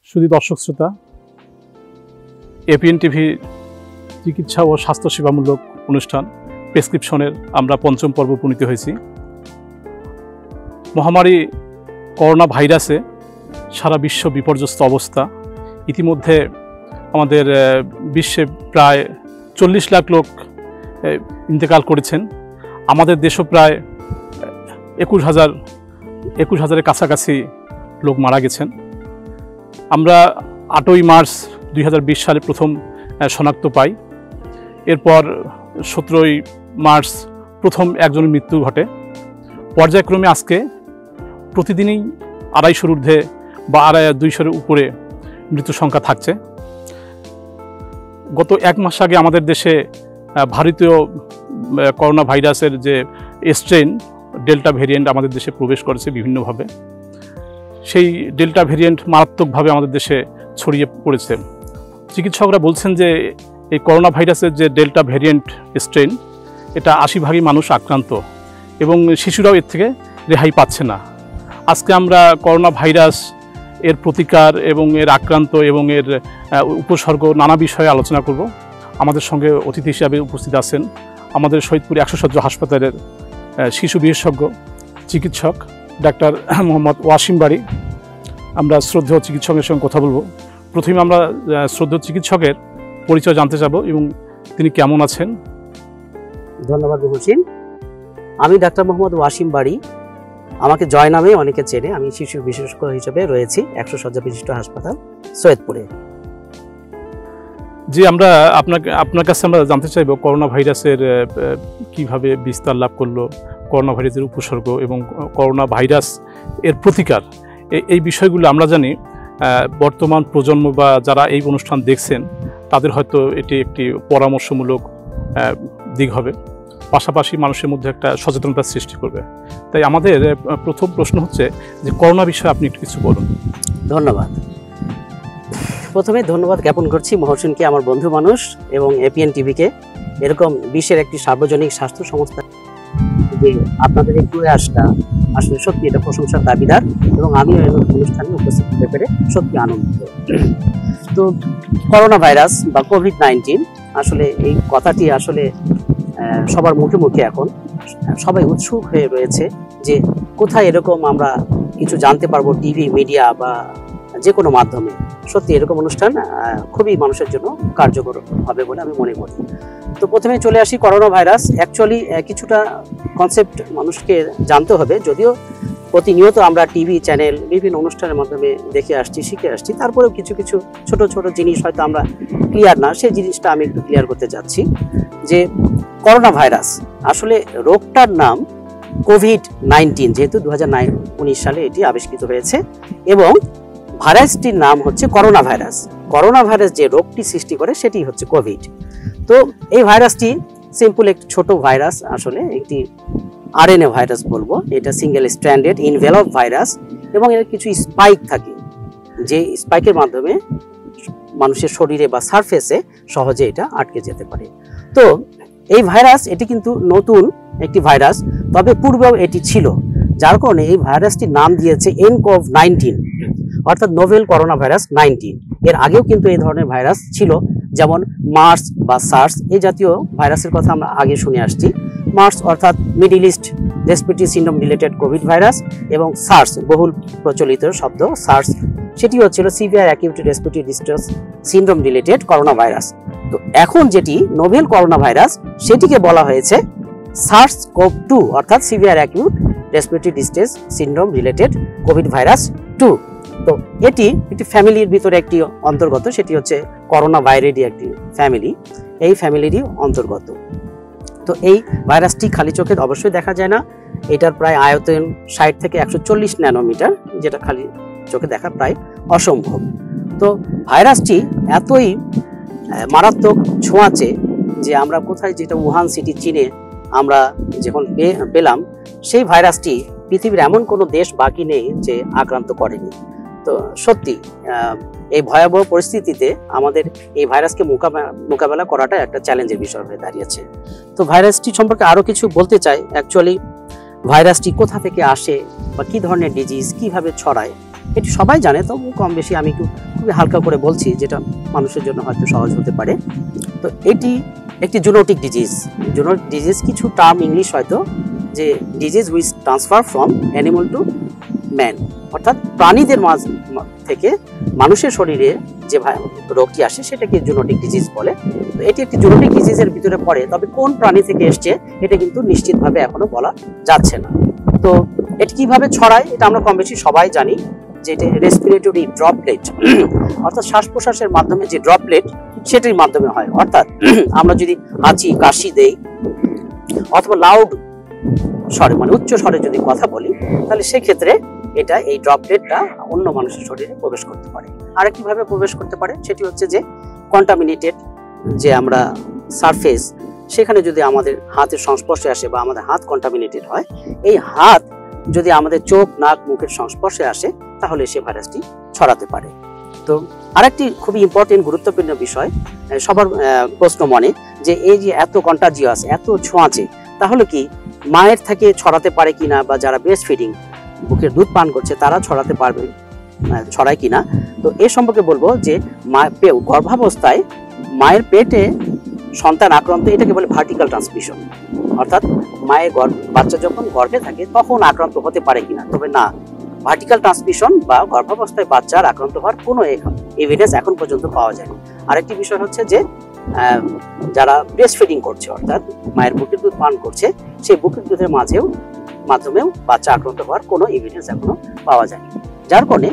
শুধু দর্শক শ্রোতা, এপিএন টিভি চিকিৎসা ও স্বাস্থ্যসেবামূলক অনুষ্ঠান প্রেসক্রিপশনের আমরা পঞ্চম পর্ব উপনীত হয়েছি। মহামারী করোনা ভাইরাসে সারা বিশ্ব বিপর্যস্ত অবস্থা। ইতিমধ্যে আমাদের বিশ্বে প্রায় 40 লাখ লোক ইন্তেকাল করেছেন। আমাদের দেশও প্রায় 21,000-এর কাছাকাছি লোক মারা গেছেন। আমরা 8ই মার্চ 2020 সালে প্রথম শনাক্ত পাই। এরপর 17ই মার্চ প্রথম একজনের মৃত্যু ঘটে। পর্যায়ক্রমে আজকে প্রতিদিনই 250-র ঊর্ধ্বে বা 200-এর উপরে মৃত্যু সংখ্যা থাকছে। গত 1 মাস আগে আমাদের দেশে ভারতীয় করোনা ভাইরাসের যে স্ট্রেন ডেল্টা ভেরিয়েন্ট আমাদের দেশে প্রবেশ করেছে বিভিন্নভাবে। সেই ডেল্টা ভেরিয়েন্ট মারাত্মকভাবে আমাদের দেশে ছড়িয়ে পড়েছে। চিকিৎসকরা বলছেন যে এই করোনা ভাইরাসের যে ডেল্টা ভেরিয়েন্ট স্ট্রেন, এটা 80% মানুষ আক্রান্ত এবং শিশুরাও এর থেকে রেহাই পাচ্ছে না। আজকে আমরা করোনা ভাইরাস, এর প্রতিকার এবং এর আক্রান্ত এবং এর উপসর্গ নানা বিষয়ে আলোচনা করব। আমাদের সঙ্গে অতিথি হিসাবে উপস্থিত আছেন আমাদের শহীদপুর 100 শয্যা হাসপাতালের শিশু বিশেষজ্ঞ চিকিৎসক ডাক্তার মোহাম্মদ ওয়াসিম বারী। আমরা শ্রদ্ধেয় চিকিৎসকের সঙ্গে কথা বলবো। প্রথমে আমরা শ্রদ্ধেয় চিকিৎসকের পরিচয় জানতে চাবো এবং তিনি কেমন আছেন। ধন্যবাদ হোসেন। আমি ডাক্তার মোহাম্মদ ওয়াসিম বারী। আমাকে জয় নামে অনেকে চেনে। আমি শিশু বিশেষজ্ঞ হিসেবে রয়েছি 100 শয্যা বিশিষ্ট হাসপাতাল সৈয়দপুরে। জি, আমরা আপনার কাছে আমরা জানতে চাইব করোনা ভাইরাসের কিভাবে বিস্তার লাভ করলো, করোনা ভাইরাসের উপসর্গ এবং করোনা ভাইরাস এর প্রতিকার, এই বিষয়গুলো আমরা জানি বর্তমান প্রজন্ম বা যারা এই অনুষ্ঠান দেখছেন তাদের হয়তো এটি একটি পরামর্শমূলক দিক হবে, পাশাপাশি মানুষের মধ্যে একটা সচেতনতা সৃষ্টি করবে। তাই আমাদের প্রথম প্রশ্ন হচ্ছে যে করোনা বিষয়ে আপনি একটু কিছু বলুন। ধন্যবাদ। প্রথমে ধন্যবাদ জ্ঞাপন করছি মহসিনকে, আমার বন্ধু মানুষ, এবং এপিএন টিভিকে, এরকম বিশ্বের একটি সার্বজনিক স্বাস্থ্য সংস্থা যে আপনাদের এই প্রয়াসটা আসলে সত্যি এটা প্রশংসার দাবিদার, এবং আমিও এই অনুষ্ঠানে উপস্থিত হতে পেরে সত্যি আনন্দিত। তো করোনা ভাইরাস বা কোভিড-19 আসলে এই কথাটি আসলে সবার মুখে মুখে এখন সবাই উৎসুক হয়ে রয়েছে যে কোথায় এরকম আমরা কিছু জানতে পারবো টিভি, মিডিয়া বা যে কোনো মাধ্যমে। সত্যি এরকম অনুষ্ঠান খুবই মানুষের জন্য কার্যকর হবে বলে আমি মনে করি। তো প্রথমে চলে আসি করোনা ভাইরাস। অ্যাকচুয়ালি কিছুটা কনসেপ্ট মানুষকে জানতে হবে, যদিও প্রতিনিয়ত আমরা টিভি চ্যানেল বিভিন্ন অনুষ্ঠানের মাধ্যমে দেখে আসছি, শিখে আসছি, তারপরেও কিছু কিছু ছোট ছোট জিনিস হয়তো আমরা ক্লিয়ার না, সেই জিনিসটা আমি একটু ক্লিয়ার করতে যাচ্ছি। যে করোনা ভাইরাস আসলে রোগটার নাম কোভিড-19, যেহেতু 2019 সালে এটি আবিষ্কৃত হয়েছে, এবং ভাইরাসটির নাম হচ্ছে করোনা ভাইরাস। করোনা ভাইরাস যে রোগটি সৃষ্টি করে সেটি হচ্ছে কোভিড। তো এই ভাইরাসটি সিম্পল একটি ছোট ভাইরাস, আসলে একটি আরএনএ ভাইরাস বলবো। এটা সিঙ্গেল স্ট্র্যান্ডেড ইনভেলপ ভাইরাস, এবং এর কিছু স্পাইক থাকে, যে স্পাইকের মাধ্যমে মানুষের শরীরে বা সারফেসে সহজে এটা আটকে যেতে পারে। তো এই ভাইরাস, এটি কিন্তু নতুন একটি ভাইরাস, তবে পূর্বেও এটি ছিল, যার কারণে এই ভাইরাসটির নাম দিয়েছে nCoV-19, অর্থাৎ নোভেল করোনা ভাইরাস 19। এর আগেও কিন্তু এই ধরনের ভাইরাস ছিল, যেমন মার্স বা সার্স, এই জাতীয় ভাইরাসের কথা আমরা আগে শুনে আসছি। মার্স অর্থাৎ middle east respiratory syndrome related Covid virus, এবং সার্স বহুল প্রচলিত শব্দ সার্স, সেটি হচ্ছিল severe acute respiratory distress syndrome related corona virus. তো এখন যেটি নোভেল করোনা ভাইরাস, সেটিকে বলা হয়েছে SARS-CoV-2, অর্থাৎ severe acute respiratory distress syndrome related Covid virus 2। তো এটি একটি ফ্যামিলির ভিতরে একটি অন্তর্গত, সেটি হচ্ছে করোনা ভাইরাসেরই একটি ফ্যামিলি, এই ফ্যামিলিরই অন্তর্গত। তো এই ভাইরাসটি খালি চোখে অবশ্যই দেখা যায় না। এটার প্রায় আয়তন 60 থেকে 140 ন্যানোমিটার, যেটা খালি চোখে দেখা প্রায় অসম্ভব। তো ভাইরাসটি এতই মারাত্মক ছোঁয়াচে যে আমরা কোথায়, যেটা উহান সিটি চীনে আমরা যখন পেলাম, সেই ভাইরাসটি পৃথিবীর এমন কোনো দেশ বাকি নেই যে আক্রান্ত করেনি। তো সত্যি এই ভয়াবহ পরিস্থিতিতে আমাদের এই ভাইরাসকে মোকাবেলা করাটা একটা চ্যালেঞ্জের বিষয় হয়ে দাঁড়িয়েছে। তো ভাইরাসটি সম্পর্কে আরও কিছু বলতে চাই। অ্যাকচুয়ালি ভাইরাসটি কোথা থেকে আসে বা কী ধরনের ডিজিজ, কিভাবে ছড়ায়, এটি সবাই জানে, তবু কম বেশি আমি একটু খুবই হালকা করে বলছি, যেটা মানুষের জন্য হয়তো সহজ হতে পারে। তো এটি একটি জুনোটিক ডিজিজ। জুনোটিক ডিজিজ কিছু টার্ম ইংলিশ হয়তো, যে disease which transfer from animal to man, অর্থাৎ প্রাণীদের মাঝ থেকে মানুষের শরীরে যে রোগটি আসে সেটাকে জুনোটিক ডিজিজ বলে। তো এটি একটি জুনোটিক ডিজিজের ভিতরে পড়ে, তবে কোন প্রাণী থেকে এসছে এটা কিন্তু নিশ্চিতভাবে এখনো বলা যাচ্ছে না। তো এটি কিভাবে ছড়ায় এটা আমরা কম বেশি সবাই জানি, যে এটা রেসপিরেটরি ড্রপলেট, অর্থাৎ শ্বাস প্রশ্বাসের মাধ্যমে যে ড্রপলেট সেটির মাধ্যমে হয়। অর্থাৎ আমরা যদি হাঁচি কাশি দেই অথবা লাউড স্বরে মানে উচ্চ স্বরে যদি কথা বলি, তাহলে সেক্ষেত্রে এটা এই ড্রপলেটটা অন্য মানুষের শরীরে প্রবেশ করতে পারে। আর কিভাবে প্রবেশ করতে পারে সেটি হচ্ছে যে কন্টামিনেটেড যে আমরা সারফেস, সেখানে যদি আমাদের হাতের সংস্পর্শে আসে বা আমাদের হাত কন্টামিনেটেড হয়, এই হাত যদি আমাদের চোখ নাক মুখের সংস্পর্শে আসে তাহলে সে ভাইরাসটি ছড়াতে পারে। তো আরেকটি খুবই ইম্পর্টেন্ট গুরুত্বপূর্ণ বিষয় সবার প্রশ্ন মনে, যে এই যে এত কন্টাজিয়াস এত ছোঁয়াচে, তাহলে কি মায়ের থেকে ছড়াতে পারে কিনা, বা যারা ব্রেস্ট ফিডিং বুকের দুধ পান করছে তারা ছড়াতে পারবে ছড়ায় কিনা। তো এ সম্পর্কে বলবো যে গর্ভাবস্থায় মায়ের পেটে সন্তান আক্রান্ত, এটাকে বলে ভার্টিক্যাল ট্রান্সমিশন, অর্থাৎ মায়ের বাচ্চা যখন গর্ভে থাকে তখন আক্রান্ত হতে পারে কিনা। তবে না, ভার্টিক্যাল ট্রান্সমিশন বা গর্ভাবস্থায় বাচ্চার আক্রান্ত হওয়ার কোনো এভিডেন্স এখন পর্যন্ত পাওয়া যায়নি। আরেকটি বিষয় হচ্ছে যে যারা ব্রেস্ট ফিডিং করছে, অর্থাৎ মায়ের বুকের দুধ পান করছে, সেই বুকের দুধের মাধ্যমেও বাচ্চা আক্রান্ত হওয়ার কোনো এভিডেন্স এখনো পাওয়া যায়নি। যার কারণে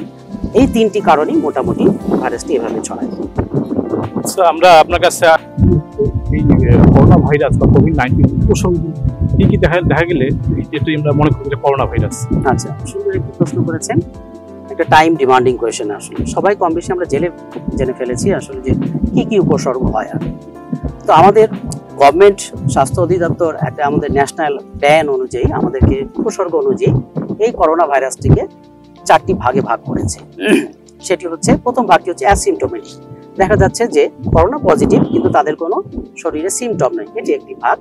এই তিনটি কারণেই মোটামুটি ভাইরাসটি এভাবে ছড়ায়। আমরা আপনার কাছে এই করোনা ভাইরাস বা কোভিড-19 উপসর্গ কি দেখা গেলে এটি আমরা মনে করি যে করোনা ভাইরাস। আচ্ছা, সুন্দর একটি প্রশ্ন করেছেন, একটা টাইম ডিমান্ডিং কোয়েশ্চেন। আসলে সবাই কম বেশি আমরা জেনে ফেলেছি আসলে যে কি কি উপসর্গ হয়। তো আমাদের গভর্নমেন্ট স্বাস্থ্য অধিদপ্তর একটা আমাদের ন্যাশনাল প্ল্যান অনুযায়ী আমাদেরকে উপসর্গ অনুযায়ী এই করোনা ভাইরাসটিকে 4টি ভাগে ভাগ করেছে। সেটি হচ্ছে, প্রথম ভাগটি হচ্ছে অ্যাসিম্পটোমেটিক, দেখা যাচ্ছে যে করোনা পজিটিভ কিন্তু তাদের কোনো শরীরে সিমটম নেই, এটি একটি ভাগ।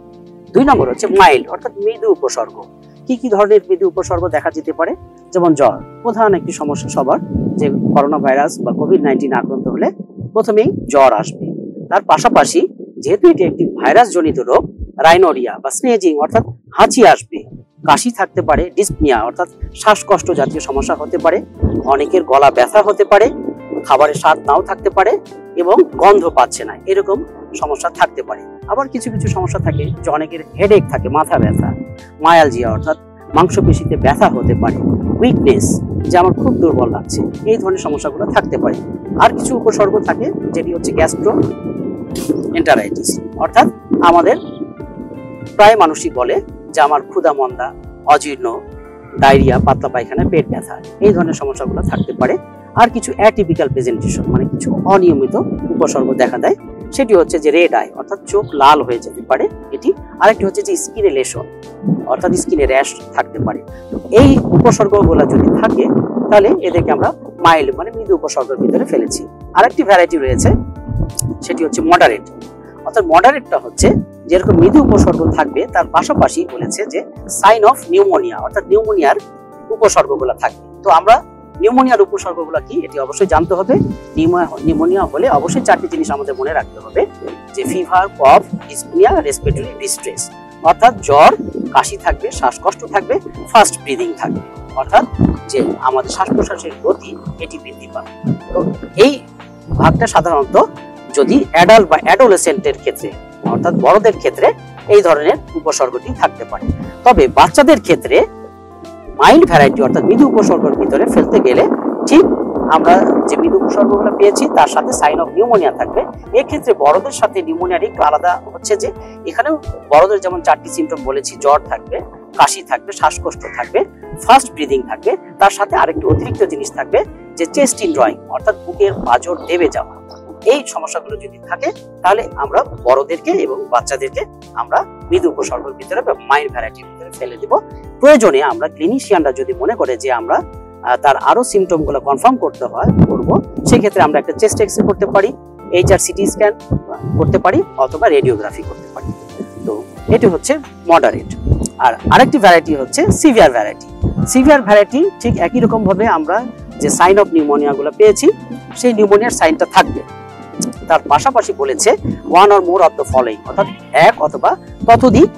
2 নম্বর হচ্ছে মাইল্ড, অর্থাৎ মৃদু উপসর্গ। কি কি ধরনের মৃদু উপসর্গ দেখা যেতে পারে? যেমন জ্বর, প্রধান একটি সমস্যা সবার, যে করোনা ভাইরাস বা কোভিড-19 আক্রান্ত হলে প্রথমেই জ্বর আসবে। তার পাশাপাশি যেহেতু এটি একটি ভাইরাস জনিত রোগ, রাইনোরিয়া বা স্নেজিং অর্থাৎ হাঁচি আসবে, কাশি থাকতে পারে, ডিসপনিয়া অর্থাৎ শ্বাসকষ্ট জাতীয় সমস্যা হতে পারে, অনেকের গলা ব্যথা হতে পারে, খাবারের স্বাদ নাও থাকতে পারে এবং গন্ধ পাচ্ছে না, এরকম সমস্যা থাকতে পারে। আবার কিছু কিছু সমস্যা থাকে যে অনেকের হেডেক থাকে, মাথা ব্যথা, মায়ালজিয়া অর্থাৎ মাংসপেশিতে ব্যথা হতে পারে, উইকনেস যে আমার খুব দুর্বল লাগছে, এই ধরনের সমস্যাগুলো থাকতে পারে। আর কিছু উপসর্গ থাকে যেটি হচ্ছে গ্যাস্ট্রোএন্টারাইটিস, অর্থাৎ আমাদের প্রায় মানুষই বলে যে আমার ক্ষুধা মন্দা, অজীর্ণ, ডায়রিয়া, পাতলা পায়খানা, পেট ব্যথা, এই ধরনের সমস্যাগুলো থাকতে পারে। আর কিছু অ্যাটিপিক্যাল প্রেজেন্টেশন মানে কিছু অনিয়মিত উপসর্গ দেখা দেয়, সেটি হচ্ছে যে রেড আই অর্থাৎ চোখ লাল হয়ে যেতে পারে এটি। আরেকটি হচ্ছে যে স্কিনে লেশন অর্থাৎ স্কিনে র্যাশ থাকতে পারে। এই উপসর্গগুলো যদি থাকে তাহলে এদেরকে আমরা মাইল্ড মানে মৃদু উপসর্গের ভিতরে ফেলেছি। আরেকটি ভ্যারাইটি রয়েছে, সেটি হচ্ছে মডারেট, অর্থাৎ মডারেটটা হচ্ছে যেরকম মৃদু উপসর্গ থাকবে তার পাশাপাশি বলেছে যে সাইন অফ নিউমোনিয়া অর্থাৎ নিউমোনিয়ার উপসর্গগুলো থাকবে। তো আমরা নিউমোনিয়ার উপসর্গগুলো কি এটি অবশ্যই জানতে হবে। নিউমোনিয়া হলে অবশ্যই 4টি জিনিস আমাদের মনে রাখতে হবে, যে ফিভার, কফ, ডিসপনিয়া, রেসপিরেটরি ডিস্ট্রেস, অর্থাৎ জ্বর, কাশি থাকবে, শ্বাসকষ্ট থাকবে, ফাস্ট ব্রিদিং থাকবে, অর্থাৎ যে আমাদের শ্বাস প্রশ্বাসের গতি এটি বৃদ্ধি পাবে। তো এই ভাগটা সাধারণত যদি অ্যাডাল্ট বা অ্যাডোলেসেন্টের ক্ষেত্রে অর্থাৎ বড়দের ক্ষেত্রে এই ধরনের উপসর্গটি থাকতে পারে। তবে বাচ্চাদের ক্ষেত্রে মাইল্ড ভ্যারাইটি অর্থাৎ মৃদু উপসর্গের ভিতরে ফেলতে গেলে ঠিক আমরা যে মৃদু উপসর্গগুলো পেয়েছি তার সাথে সাইন অফ নিউমোনিয়া থাকবে। এক্ষেত্রে বড়দের সাথে নিউমোনিয়ার একটু আলাদা হচ্ছে যে এখানেও বড়দের যেমন 4টি সিমটম বলেছি, জ্বর থাকবে, কাশি থাকবে, শ্বাসকষ্ট থাকবে, ফাস্ট ব্রিদিং থাকবে, তার সাথে আরেকটি অতিরিক্ত জিনিস থাকবে যে চেস্ট ইনড্রয়িং অর্থাৎ বুকের পাঁজর দেবে যাওয়া। এই সমস্যাগুলো যদি থাকে তাহলে আমরা বড়দেরকে এবং বাচ্চাদেরকে আমরা মৃদু উপসর্গের ভিতরে বা মাইল্ড ভ্যারাইটির ভিতরে ফেলে দিব। প্রয়োজনে আমরা ক্লিনিশিয়ানরা যদি মনে করে যে আমরা তার আরো সিমটম গুলো কনফার্ম করবো, সেক্ষেত্রে আমরা একটা চেস্ট এক্সরে করতে পারি, HRCT স্ক্যান করতে পারি অথবা রেডিওগ্রাফি করতে পারি। তো এটি হচ্ছে মডারেট। আর আরেকটি ভ্যারাইটি হচ্ছে সিভিয়ার ভ্যারাইটি। সিভিয়ার ভ্যারাইটি ঠিক একই রকম ভাবে আমরা যে সাইন অফ নিউমোনিয়াগুলো পেয়েছি সেই নিউমোনিয়ার সাইনটা থাকবে। তার পাশাপাশি বলেছে one or more of the following, অর্থাৎ এক অথবা ততোধিক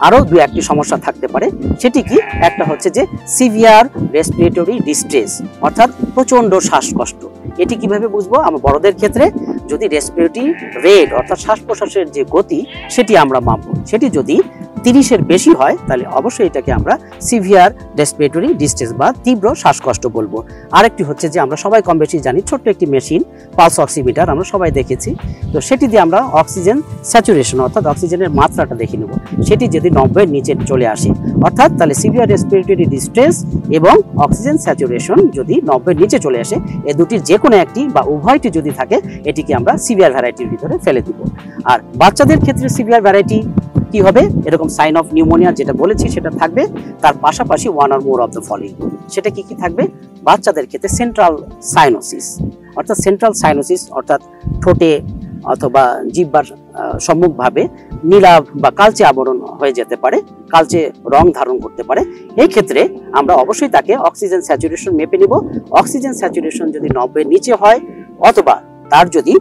আরো দু একটি সমস্যা থাকতে পারে। সেটি কি? একটা হচ্ছে যে সিভিয়ার রেসপিরেটরি ডিস্ট্রেস, অর্থাৎ প্রচন্ড শ্বাসকষ্ট। এটি কিভাবে বুঝবো? আমার বড়দের ক্ষেত্রে যদি রেসপিরেটরি রেট অর্থাৎ শ্বাস প্রশ্বাসের যে গতি সেটি আমরা মাপবো, সেটি যদি 30-এর বেশি হয় তাহলে অবশ্যই এটাকে আমরা সিভিয়ার রেসপিরেটরি ডিস্ট্রেস বা তীব্র শ্বাসকষ্ট বলবো। আরেকটি হচ্ছে যে আমরা সবাই কম বেশি জানি ছোট্ট একটি মেশিন পালস অক্সিমিটার আমরা সবাই দেখেছি, তো সেটি দিয়ে আমরা অক্সিজেন স্যাচুরেশন অর্থাৎ অক্সিজেনের মাত্রাটা দেখে নেব। সেটি যদি 90-এর নিচে চলে আসে অর্থাৎ তাহলে সিভিয়ার রেসপিরেটরি ডিস্ট্রেস এবং অক্সিজেন স্যাচুরেশন যদি 90-এর নিচে চলে আসে, এ দুটির যে কোনো একটি বা উভয়টি যদি থাকে এটিকে আমরা সিভিয়ার ভ্যারাইটির ভিতরে ফেলে দিব। আর বাচ্চাদের ক্ষেত্রে সিভিয়ার ভ্যারাইটি কি হবে? এরকম সাইন অফ নিউমোনিয়া যেটা বলেছি সেটা থাকবে, তার পাশাপাশি one or more of the following. সেটা কি কি থাকবে? বাচ্চাদের ক্ষেত্রে সেন্ট্রাল সাইনোসিস অর্থাৎ সেন্ট্রাল সাইনোসিস অর্থাৎ ঠোঁটে অথবা জিহ্বার সম্মুখভাবে নীলাভ বা কালচে আবরণ হয়ে যেতে পারে, কালচে রং ধারণ করতে পারে। এই ক্ষেত্রে আমরা অবশ্যই তাকে অক্সিজেন স্যাচুরেশন মেপে নিব। অক্সিজেন স্যাচুরেশন যদি 90-এর নিচে হয় অথবা তার যদি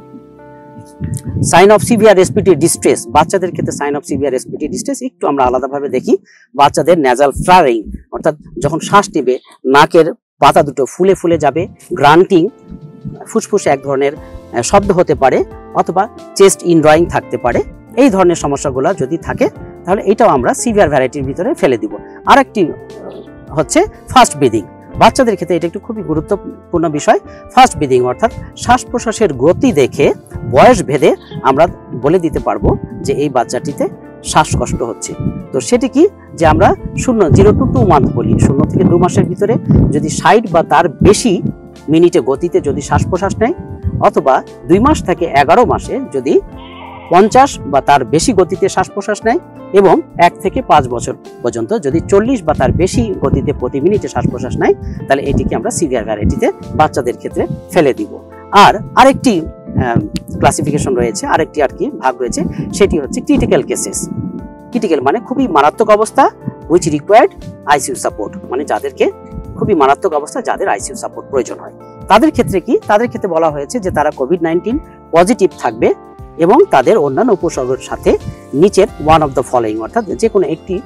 sign of severe respiratory distress, বাচ্চাদের ক্ষেত্রে sign of severe respiratory distress একটু আমরা আলাদাভাবে দেখি। বাচ্চাদের ন্যাজাল ফ্লারিং অর্থাৎ যখন শ্বাস নেবে নাকের পাতা দুটো ফুলে ফুলে যাবে, গ্রান্টিং ফুসফুসে এক ধরনের শব্দ হতে পারে অথবা চেস্ট ইনড্রয়িং থাকতে পারে। এই ধরনের সমস্যাগুলো যদি থাকে তাহলে এটাও আমরা সিভিয়ার ভ্যারাইটির ভিতরে ফেলে দিব। আরেকটি হচ্ছে ফাস্ট ব্রিদিং। বাচ্চাদের ক্ষেত্রে এটা একটু খুবই গুরুত্বপূর্ণ বিষয়। ফাস্ট ব্রিদিং অর্থাৎ শ্বাস প্রশ্বাসের গতি দেখে বয়স ভেদে আমরা বলে দিতে পারবো যে এই বাচ্চাটিতে শ্বাসকষ্ট হচ্ছে। তো সেটি কি? যে আমরা 0 to 2 মান্থ বলি, 0 থেকে 2 মাসের ভিতরে যদি 60 বা তার বেশি মিনিটে গতিতে যদি শ্বাস প্রশ্বাস নেয় অথবা 2 মাস থেকে 11 মাসে যদি 50 বা তার বেশি গতিতে শ্বাস প্রশ্বাস নেয় এবং 1 থেকে 5 বছর পর্যন্ত যদি 40 বা তার বেশি গতিতে প্রতি মিনিটে শ্বাস প্রশ্বাস নেয় তাহলে এটিকে আমরা সিভিয়ার ভ্যারাইটিতে বাচ্চাদের ক্ষেত্রে ফেলে দিব। আর আরেকটি ক্লাসিফিকেশন রয়েছে, আরেকটি আর কি ভাগ রয়েছে, সেটি হচ্ছে ক্রিটিক্যাল কেসেস। ক্রিটিক্যাল মানে খুবই মারাত্মক অবস্থা, হুইচ রিকোয়ার্ড আইসিইউ সাপোর্ট, মানে যাদেরকে খুবই মারাত্মক অবস্থা যাদের আইসিইউ সাপোর্ট প্রয়োজন হয়। তাদের ক্ষেত্রে কি? তাদের ক্ষেত্রে বলা হয়েছে যে তারা কোভিড-19 পজিটিভ থাকবে এবং তাদের অন্যান্য উপসর্গের সাথে নিচের ওয়ান অফ দ্য ফলোইং অর্থাৎ যে কোনো একটি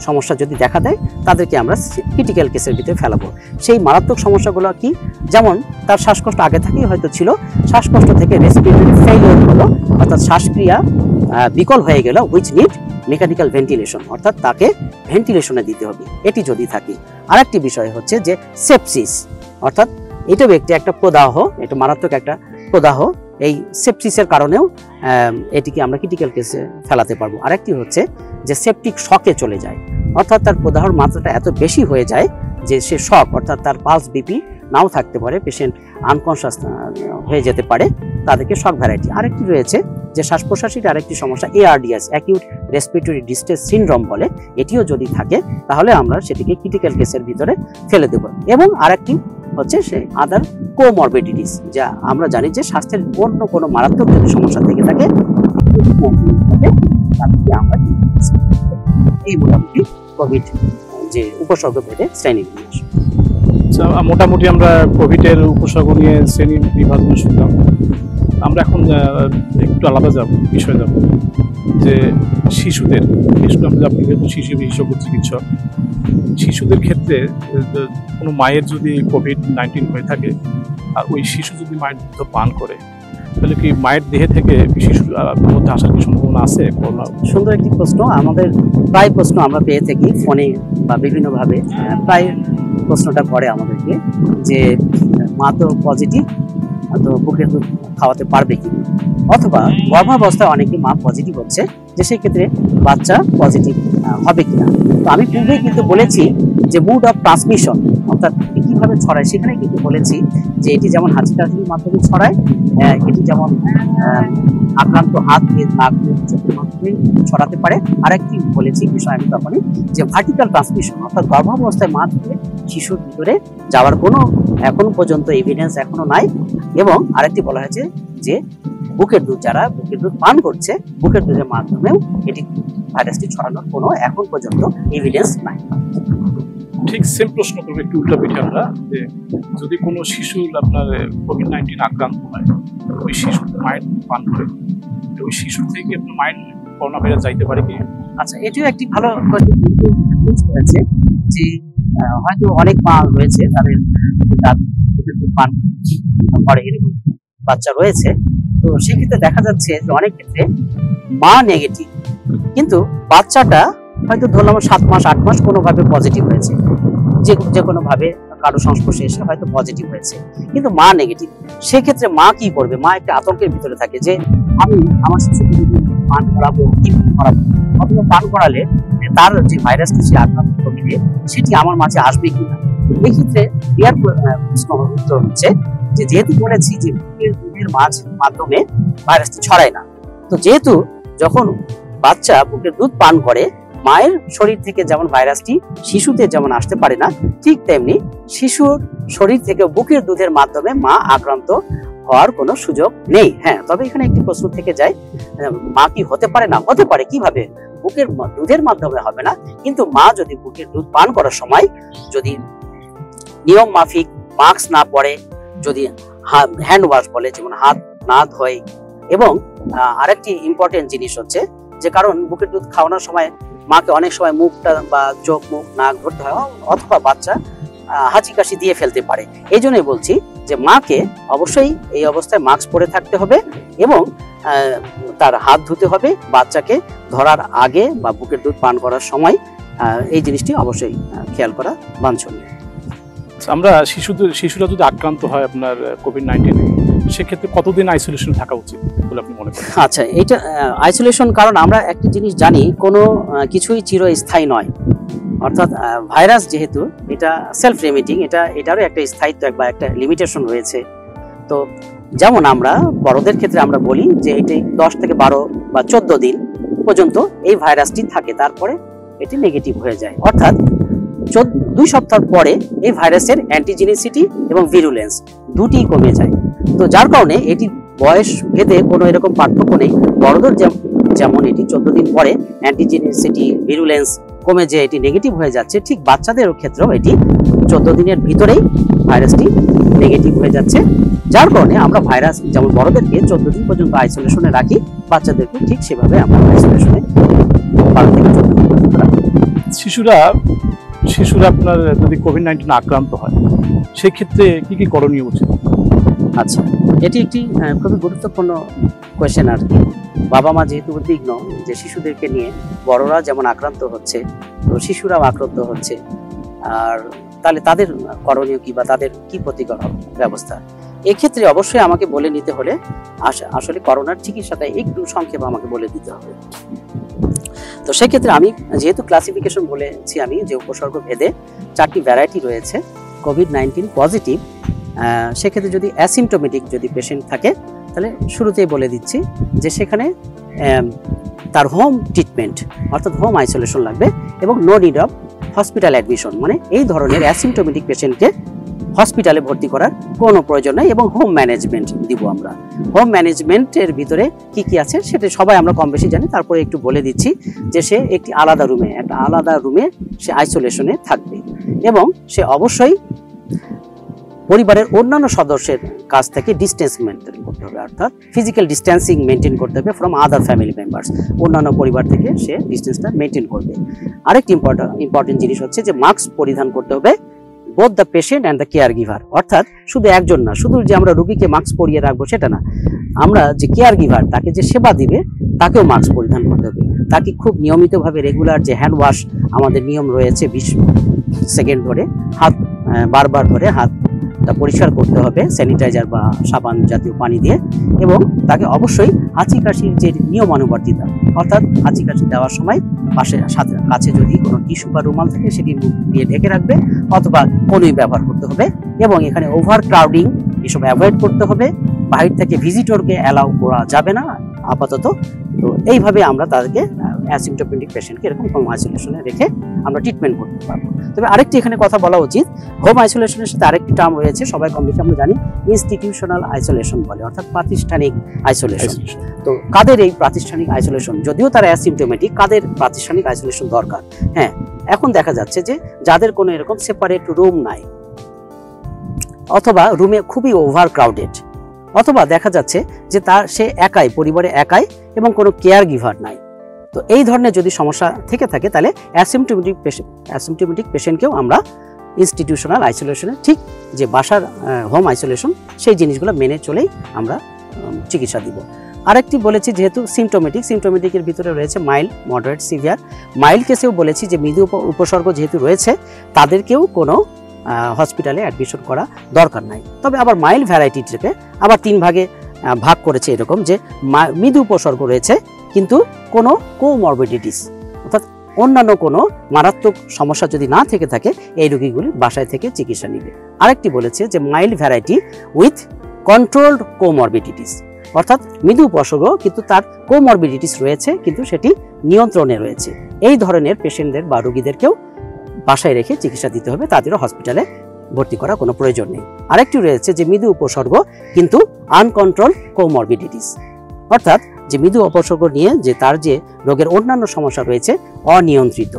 সমস্যা যদি দেখা দেয় তাদেরকে আমরা ক্রিটিক্যাল কেসের ভিতরে ফেলাবো। সেই মারাত্মক সমস্যাগুলো কি? যেমন তার শ্বাসকষ্ট আগে থেকেই হয়তো ছিল, শ্বাসকষ্ট থেকে রেসপিরেটরি ফেইলিওর হলো অর্থাৎ শ্বাসক্রিয়া বিকল হয়ে গেল, হুইচ নিড মেকানিক্যাল ভেন্টিলেশন অর্থাৎ তাকে ভেন্টিলেশনে দিতে হবে, এটি যদি থাকে। আরেকটি বিষয় হচ্ছে যে সেপসিস অর্থাৎ এটাও একটা প্রদাহ, এটা মারাত্মক একটা প্রদাহ। এই সেপসিসের কারণেও এটিকে আমরা ক্রিটিক্যাল কেসে ফেলাতে পারবো। আরেকটি হচ্ছে যে সেপটিক শকে চলে যায় অর্থাৎ তার প্রদাহর মাত্রাটা এত বেশি হয়ে যায় যে সে শক অর্থাৎ তার পালস বিপি নাও থাকতে পারে, পেশেন্ট আনকনশাস হয়ে যেতে পারে, তাদেরকে শক ভ্যারাইটি। আরেকটি রয়েছে যে শ্বাস প্রশ্বাসের আরেকটি সমস্যা ARDS acute respiratory distress syndrome বলে, এটিও যদি থাকে তাহলে আমরা সেটিকে ক্রিটিক্যাল কেসের ভিতরে ফেলে দেব। এবং আরেকটি হচ্ছে সে আদার কোমরবিডিটিস, যা আমরা জানি যে স্বাস্থ্যের অন্য কোনো মারাত্মক যদি সমস্যা থেকে থাকে আমরা এই মোটামুটি কোভিড যে উপসর্গ ভেদে শ্রেণী বিন্যাস। মোটামুটি আমরা কোভিডের উপসর্গ নিয়ে শ্রেণী বিভাজন শুনলাম। আমরা এখন একটু আলাদা বিষয় যাব যে শিশুদের, আপনি যেহেতু শিশু বিশেষজ্ঞ চিকিৎসক, শিশুদের ক্ষেত্রে কোনো মায়ের যদি কোভিড-19 হয়ে থাকে আর ওই শিশু যদি মায়ের দুধ পান করে তাহলে কি মায়ের দেহে থেকে শিশুর মধ্যে আসার কি সম্ভাবনা আছে? সুন্দর একটি প্রশ্ন। আমাদের প্রায় প্রশ্ন আমরা পেয়ে থাকি ফোনে বা বিভিন্নভাবে, প্রায় প্রশ্নটা করে আমাদেরকে যে মা তো পজিটিভ, তো বুকের দুধ খাওয়াতে পারবে কি, অথবা গর্ভাবস্থায় অনেকে মা পজিটিভ হচ্ছে যে সেই ক্ষেত্রে বাচ্চা পজিটিভ হবে কিনা। তো আমি পূর্বেই কিন্তু বলেছি যে মুড অফ ট্রান্সমিশন অর্থাৎ কিভাবে ছড়ায় সেখানে কিন্তু বলেছি যে এটি যেমন হাঁচি কাশির মাধ্যমে ছড়ায়, এটি যেমন আক্রান্ত হাত দিয়ে নাক দিয়ে চোখের মাধ্যমে ছড়াতে পারে। আরেকটি বলেছি বিষয় আমি তখনই যে ভার্টিক্যাল ট্রান্সমিশন অর্থাৎ গর্ভাবস্থায় মা থেকে শিশুর ভিতরে যাওয়ার কোনো এখন পর্যন্ত এভিডেন্স এখনো নাই। এবং আরেকটি বলা হয়েছে যে বুকের দুধ, যারা বুকের দুধ পান করছে বুকের দুধের মাধ্যমেও এটি ভাইরাসটি ছড়ানোর কোনো এখন পর্যন্ত এভিডেন্স নাই। ঠিক সেম প্রশ্ন করবো একটু উল্টা পিঠে আমরা, যে যদি কোনো শিশুর আপনার COVID-19 আক্রান্ত হয়, ওই শিশুর মায়ের পান করে, ওই শিশু থেকে আপনার মায়ের করোনা ভাইরাস যাইতে পারে কি? আচ্ছা, এটিও একটি ভালো হয়েছে যে হয়তো অনেক মা রয়েছে তাদের পান করে এরকম বাচ্চা রয়েছে, তো সেক্ষেত্রে দেখা যাচ্ছে যে অনেক ক্ষেত্রে মা নেগেটিভ, কিন্তু বাচ্চাটা হয়তো ধরলাম 7 মাস 8 মাস কোনোভাবে পজিটিভ হয়েছে, যে কোনো ভাবে কারো সংস্পর্শে এসে হয়তো পজিটিভ হয়েছে, কিন্তু মা নেগেটিভ। সেক্ষেত্রে মা কি করবে? মা একটা আতঙ্কের ভিতরে থাকে যে আমি আমার শিশুকে পান করাবো কি করাবো, অথবা পান করালে তার যে ভাইরাসটি সে আক্রান্ত করবে সেটি আমার মাঝে আসবে কিনা। এই ক্ষেত্রে এর উত্তর হচ্ছে যে যেহেতু বলেছি যে বুকের মাধ্যমে ভাইরাসটি ছড়ায় না, তো যেহেতু যখন বাচ্চা বুকের দুধ পান করে মায়ের শরীর থেকে যেমন ভাইরাসটি শিশুতে যেমন আসতে পারে না, ঠিক তেমনি শিশুর শরীর থেকে বুকের দুধের মাধ্যমে মা আক্রান্ত হওয়ার কোনো সুযোগ নেই। হ্যাঁ, তবে এখানে একটি প্রশ্ন থেকে যায়, মা কি হতে পারে? না, হতে পারে। কিভাবে? বুকের দুধের মাধ্যমে হবে না, কিন্তু মা যদি বুকের দুধ পান করার সময় যদি নিয়ম মাফিক মাস্ক না পরে, যদি হ্যান্ড ওয়াশ বলে যেমন হাত না ধোয়, এবং আরেকটি ইম্পর্টেন্ট জিনিস হচ্ছে যে কারণ বুকের দুধ খাওয়ানোর সময় মাকে অনেক সময় মুখটা বা চোখ মুখ নাক ধরতে হয়, অথবা বাচ্চা হাঁচি কাশি দিয়ে ফেলতে পারে। এই জন্যই বলছি যে মাকে অবশ্যই এই অবস্থায় মাস্ক পরে থাকতে হবে এবং তার হাত ধুতে হবে বাচ্চাকে ধরার আগে বা বুকের দুধ পান করার সময়। এই জিনিসটি অবশ্যই খেয়াল করা বাঞ্ছনীয়। আমরা শিশুরা যদি আক্রান্ত হয় আপনার COVID-19, সেক্ষেত্রে কতদিন আইসোলেশন থাকা উচিত বলে আপনি মনে করেন? আচ্ছা, এটা আইসোলেশন, কারণ আমরা একটা জিনিস জানি, কোনো কিছুই চিরস্থায়ী নয়। অর্থাৎ ভাইরাস যেহেতু এটা সেলফ রেমিটিং, এটারও একটা স্থায়িত্ব বা একটা লিমিটেশন রয়েছে। তো যেমন আমরা বড়দের ক্ষেত্রে আমরা বলি যে এটি 10 থেকে 12 বা 14 দিন পর্যন্ত এই ভাইরাসটি থাকে, তারপরে এটি নেগেটিভ হয়ে যায়। অর্থাৎ 2 সপ্তাহ পরে এই ভাইরাসের অ্যান্টিজেনিসিটি এবং ভিরুলেন্স দুটিই কমে যায়। তো যার কারণে এটি বয়স ভেদে কোনো এরকম পার্থক্য নেই। বড়দের যেমন এটি 14 দিন পরে অ্যান্টিজেনিসিটি ভিরুলেন্স কমে যে এটি নেগেটিভ হয়ে যাচ্ছে, ঠিক বাচ্চাদের ক্ষেত্রেও এটি 14 দিনের ভিতরেই ভাইরাসটি নেগেটিভ হয়ে যাচ্ছে। যার কারণে আমরা ভাইরাস যেমন বড়দেরকে 14 দিন পর্যন্ত আইসোলেশনে রাখি, বাচ্চাদেরকে ঠিক সেভাবে আমরা আইসোলেশনে 12 থেকে 14 দিন পর্যন্ত রাখি। শিশুরা আপনার যদি COVID-19 আক্রান্ত হয়, সেক্ষেত্রে কি কি করণীয় উচিত? আচ্ছা, এটি একটি খুবই গুরুত্বপূর্ণ কোয়েশ্চেন আর কি। বাবা মা যেহেতু উদ্বিগ্ন যে শিশুদেরকে নিয়ে বড়রা যেমন আক্রান্ত হচ্ছে, তো শিশুরাও আক্রান্ত হচ্ছে, আর তাহলে তাদের করণীয় কি বা তাদের কি প্রতিকার ব্যবস্থা? এক্ষেত্রে অবশ্যই আমাকে বলে নিতে হলে আসলে করোনার চিকিৎসাটা একটু সংক্ষেপে আমাকে বলে দিতে হবে। তো সেক্ষেত্রে আমি যেহেতু ক্লাসিফিকেশন বলেছি আমি যে উপসর্গ ভেদে 4টি ভ্যারাইটি রয়েছে COVID-19 পজিটিভ, সেক্ষেত্রে যদি অ্যাসিমটোমেটিক যদি পেশেন্ট থাকে তাহলে শুরুতেই বলে দিচ্ছি যে সেখানে তার হোম ট্রিটমেন্ট অর্থাৎ হোম আইসোলেশন লাগবে এবং no need of hospital admission, মানে এই ধরনের অ্যাসিমটোমেটিক পেশেন্টকে হসপিটালে ভর্তি করার কোনো প্রয়োজন নেই এবং হোম ম্যানেজমেন্ট দিব আমরা। হোম ম্যানেজমেন্টের ভিতরে কি কি আছে সেটা সবাই আমরা কম বেশি জানি, তারপরে একটু বলে দিচ্ছি যে সে একটি আলাদা রুমে সে আইসোলেশনে থাকবে এবং সে অবশ্যই পরিবারের অন্যান্য সদস্যের কাছ থেকে ডিস্টেন্স মেনটেন করতে হবে, অর্থাৎ ফিজিক্যাল ডিস্টেন্সিং মেনটেন করতে হবে ফ্রম আদার ফ্যামিলি মেম্বার্স। অন্যান্য পরিবার থেকে সে ডিস্টেন্সটা মেনটেন করবে। আরেকটি ইম্পর্টেন্ট জিনিস হচ্ছে যে মাস্ক পরিধান করতে হবে both the patient and the care giver, অর্থাৎ শুধু একজন না, শুধু যে আমরা রোগীকে মাস্ক পরিয়ে রাখবো সেটা না, আমরা যে কেয়ার গিভার তাকে যে সেবা দিবে তাকেও মাস্ক পরিধান করতে হবে। তাকে খুব নিয়মিতভাবে রেগুলার যে হ্যান্ড ওয়াশ আমাদের নিয়ম রয়েছে 20 সেকেন্ড ধরে হাত বারবার ধরে হাতটা পরিষ্কার করতে হবে স্যানিটাইজার বা সাবান জাতীয় পানি দিয়ে, এবং তাকে অবশ্যই হাঁচি কাশির যে নিয়মানুবর্তিতা অর্থাৎ হাঁচি কাশি দেওয়ার সময় কাছে যদি কোনো টিস্যু বা রুমাল থাকে সেটি মুখ দিয়ে ঢেকে রাখবে অথবা কোনোই ব্যবহার করতে হবে, এবং এখানে ওভার ক্রাউডিং এসব অ্যাভয়েড করতে হবে। বাইরে থেকে ভিজিটরকে অ্যালাউ করা যাবে না আপাতত। তো এইভাবে আমরা তাদেরকে অ্যাসিমটোমেটিক পেশেন্টকে এরকম হোম আইসোলেশনে রেখে আমরা ট্রিটমেন্ট করতে পারবো। তবে আরেকটি এখানে কথা বলা উচিত, হোম আইসোলেশনের সাথে আরেকটি টার্ম রয়েছে সবাই কম বেশি আমরা জানি, ইনস্টিটিউশনাল আইসোলেশন বলে, অর্থাৎ প্রাতিষ্ঠানিক আইসোলেশন। তো কাদের এই প্রাতিষ্ঠানিক আইসোলেশন, যদিও তারা অ্যাসিমটোমেটিক, কাদের প্রাতিষ্ঠানিক আইসোলেশন দরকার? হ্যাঁ, এখন দেখা যাচ্ছে যে যাদের কোনো এরকম সেপারেট রুম নাই, অথবা রুমে খুবই ওভার ক্রাউডেড, অথবা দেখা যাচ্ছে যে সে একাই, পরিবারে একাই এবং কোনো কেয়ার গিভার নাই, তো এই ধরনের যদি সমস্যা থেকে থাকে তাহলে অ্যাসিমটোমেটিক পেশেন্টকেও আমরা ইনস্টিটিউশনাল আইসোলেশনে, ঠিক যে বাসার হোম আইসোলেশন, সেই জিনিসগুলো মেনে চলেই আমরা চিকিৎসা দিব। আরেকটি বলেছি যেহেতু সিমটোমেটিকের ভিতরে রয়েছে মাইল্ড, মডারেট, সিভিয়ার। মাইল্ড কেসেও বলেছি যে মৃদু উপসর্গ যেহেতু রয়েছে তাদেরকেও কোনো হসপিটালে অ্যাডমিশন করা দরকার নাই। তবে আবার মাইল্ড ভ্যারাইটিটাকে আবার 3 ভাগে ভাগ করেছে এরকম, যে মৃদু উপসর্গ রয়েছে কিন্তু কোনো কোমরবিডিটিস অর্থাৎ অন্যান্য কোনো মারাত্মক সমস্যা যদি না থেকে থাকে এই রোগীগুলি বাসায় থেকে চিকিৎসা নিবে। আরেকটি বলেছে যে mild variety with controlled comorbidities, অর্থাৎ মৃদু উপসর্গ কিন্তু তার কোমরবিডিটিস রয়েছে কিন্তু সেটি নিয়ন্ত্রণে রয়েছে। এই ধরনের পেশেন্টদের বা রোগীদেরকেও বাসায় রেখে চিকিৎসা দিতে হবে, তাদেরও হসপিটালে ভর্তি করা কোনো প্রয়োজন নেই। আরেকটি রয়েছে যে মৃদু উপসর্গ কিন্তু আনকন্ট্রোল কোমরবিডিটিস, অর্থাৎ যে মৃদু উপসর্গ নিয়ে যে তার যে রোগের অন্যান্য সমস্যা রয়েছে অনিয়ন্ত্রিত,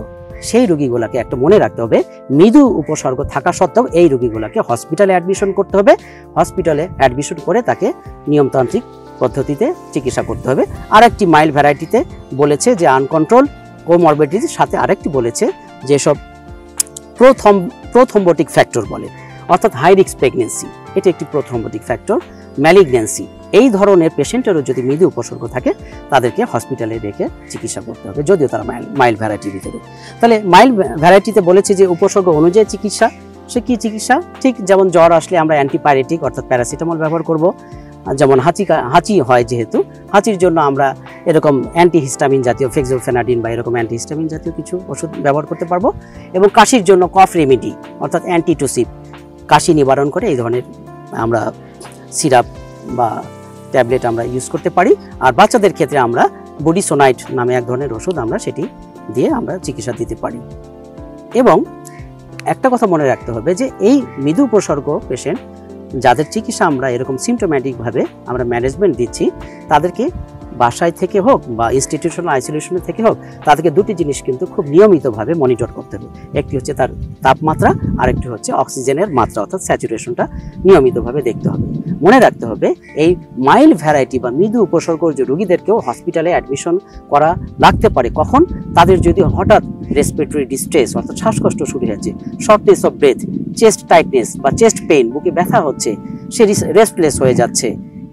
সেই রোগীগুলোকে একটা মনে রাখতে হবে, মৃদু উপসর্গ থাকা সত্ত্বেও এই রোগীগুলোকে হসপিটালে অ্যাডমিশন করতে হবে। হসপিটালে অ্যাডমিশন করে তাকে নিয়মতান্ত্রিক পদ্ধতিতে চিকিৎসা করতে হবে। আরেকটি মাইল্ড ভ্যারাইটিতে বলেছে যে আনকন্ট্রোল কোমরবিডিটিস, সাথে আরেকটি বলেছে যেসব প্রোথ্রম্বোটিক ফ্যাক্টর বলে, অর্থাৎ হাই রিস্ক প্রেগনেন্সি, এটি একটি প্রোথ্রম্বোটিক ফ্যাক্টর, ম্যালিগন্যান্সি, এই ধরনের পেশেন্টেরও যদি মৃদু উপসর্গ থাকে তাদেরকে হসপিটালে রেখে চিকিৎসা করতে হবে, যদিও তারা মাইল্ড ভ্যারাইটির ভিতরে। তাহলে মাইল্ড ভ্যারাইটিতে বলেছে যে উপসর্গ অনুযায়ী চিকিৎসা, সে কি চিকিৎসা, ঠিক যেমন জ্বর আসলে আমরা অ্যান্টিপাইরেটিক অর্থাৎ প্যারাসিটামল ব্যবহার করব, যেমন হাঁচি হয় যেহেতু হাঁচির জন্য আমরা এরকম অ্যান্টিহিস্টামিন জাতীয় ফেক্সোফেনাডিন বা এরকম অ্যান্টিহিস্টামিন জাতীয় কিছু ওষুধ ব্যবহার করতে পারবো, এবং কাশির জন্য কফ রেমেডি অর্থাৎ অ্যান্টিটুসিপ, কাশি নিবারণ করে এই ধরনের আমরা সিরাপ বা ট্যাবলেট আমরা ইউজ করতে পারি। আর বাচ্চাদের ক্ষেত্রে আমরা বুডিসোনাইট নামে এক ধরনের ওষুধ আমরা সেটি দিয়ে আমরা চিকিৎসা দিতে পারি। এবং একটা কথা মনে রাখতে হবে যে এই মৃদু উপসর্গ পেশেন্ট যাদের চিকিৎসা আমরা এরকম সিমটোম্যাটিকভাবে আমরা ম্যানেজমেন্ট দিচ্ছি, তাদেরকে বাসায় থেকে হোক বা ইনস্টিটিউশনাল আইসোলেশনে থেকে হোক, তাদেরকে দুটি জিনিস কিন্তু খুব নিয়মিতভাবে মনিটর করতে হবে। একটি হচ্ছে তার তাপমাত্রা, আরেকটি হচ্ছে অক্সিজেনের মাত্রা অর্থাৎ স্যাচুরেশনটা নিয়মিতভাবে দেখতে হবে। মনে রাখতে হবে এই মাইল্ড ভ্যারাইটি বা মৃদু উপসর্গ যে রোগীদেরকেও হসপিটালে অ্যাডমিশন করা লাগতে পারে কখন, তাদের যদি হঠাৎ রেসপিরেটরি ডিস্ট্রেস অর্থাৎ শ্বাসকষ্ট শুরু হয়েছে, shortness of breadth, chest tightness বা চেস্ট পেইন, বুকে ব্যথা হচ্ছে, সে রেস্টলেস হয়ে যাচ্ছে,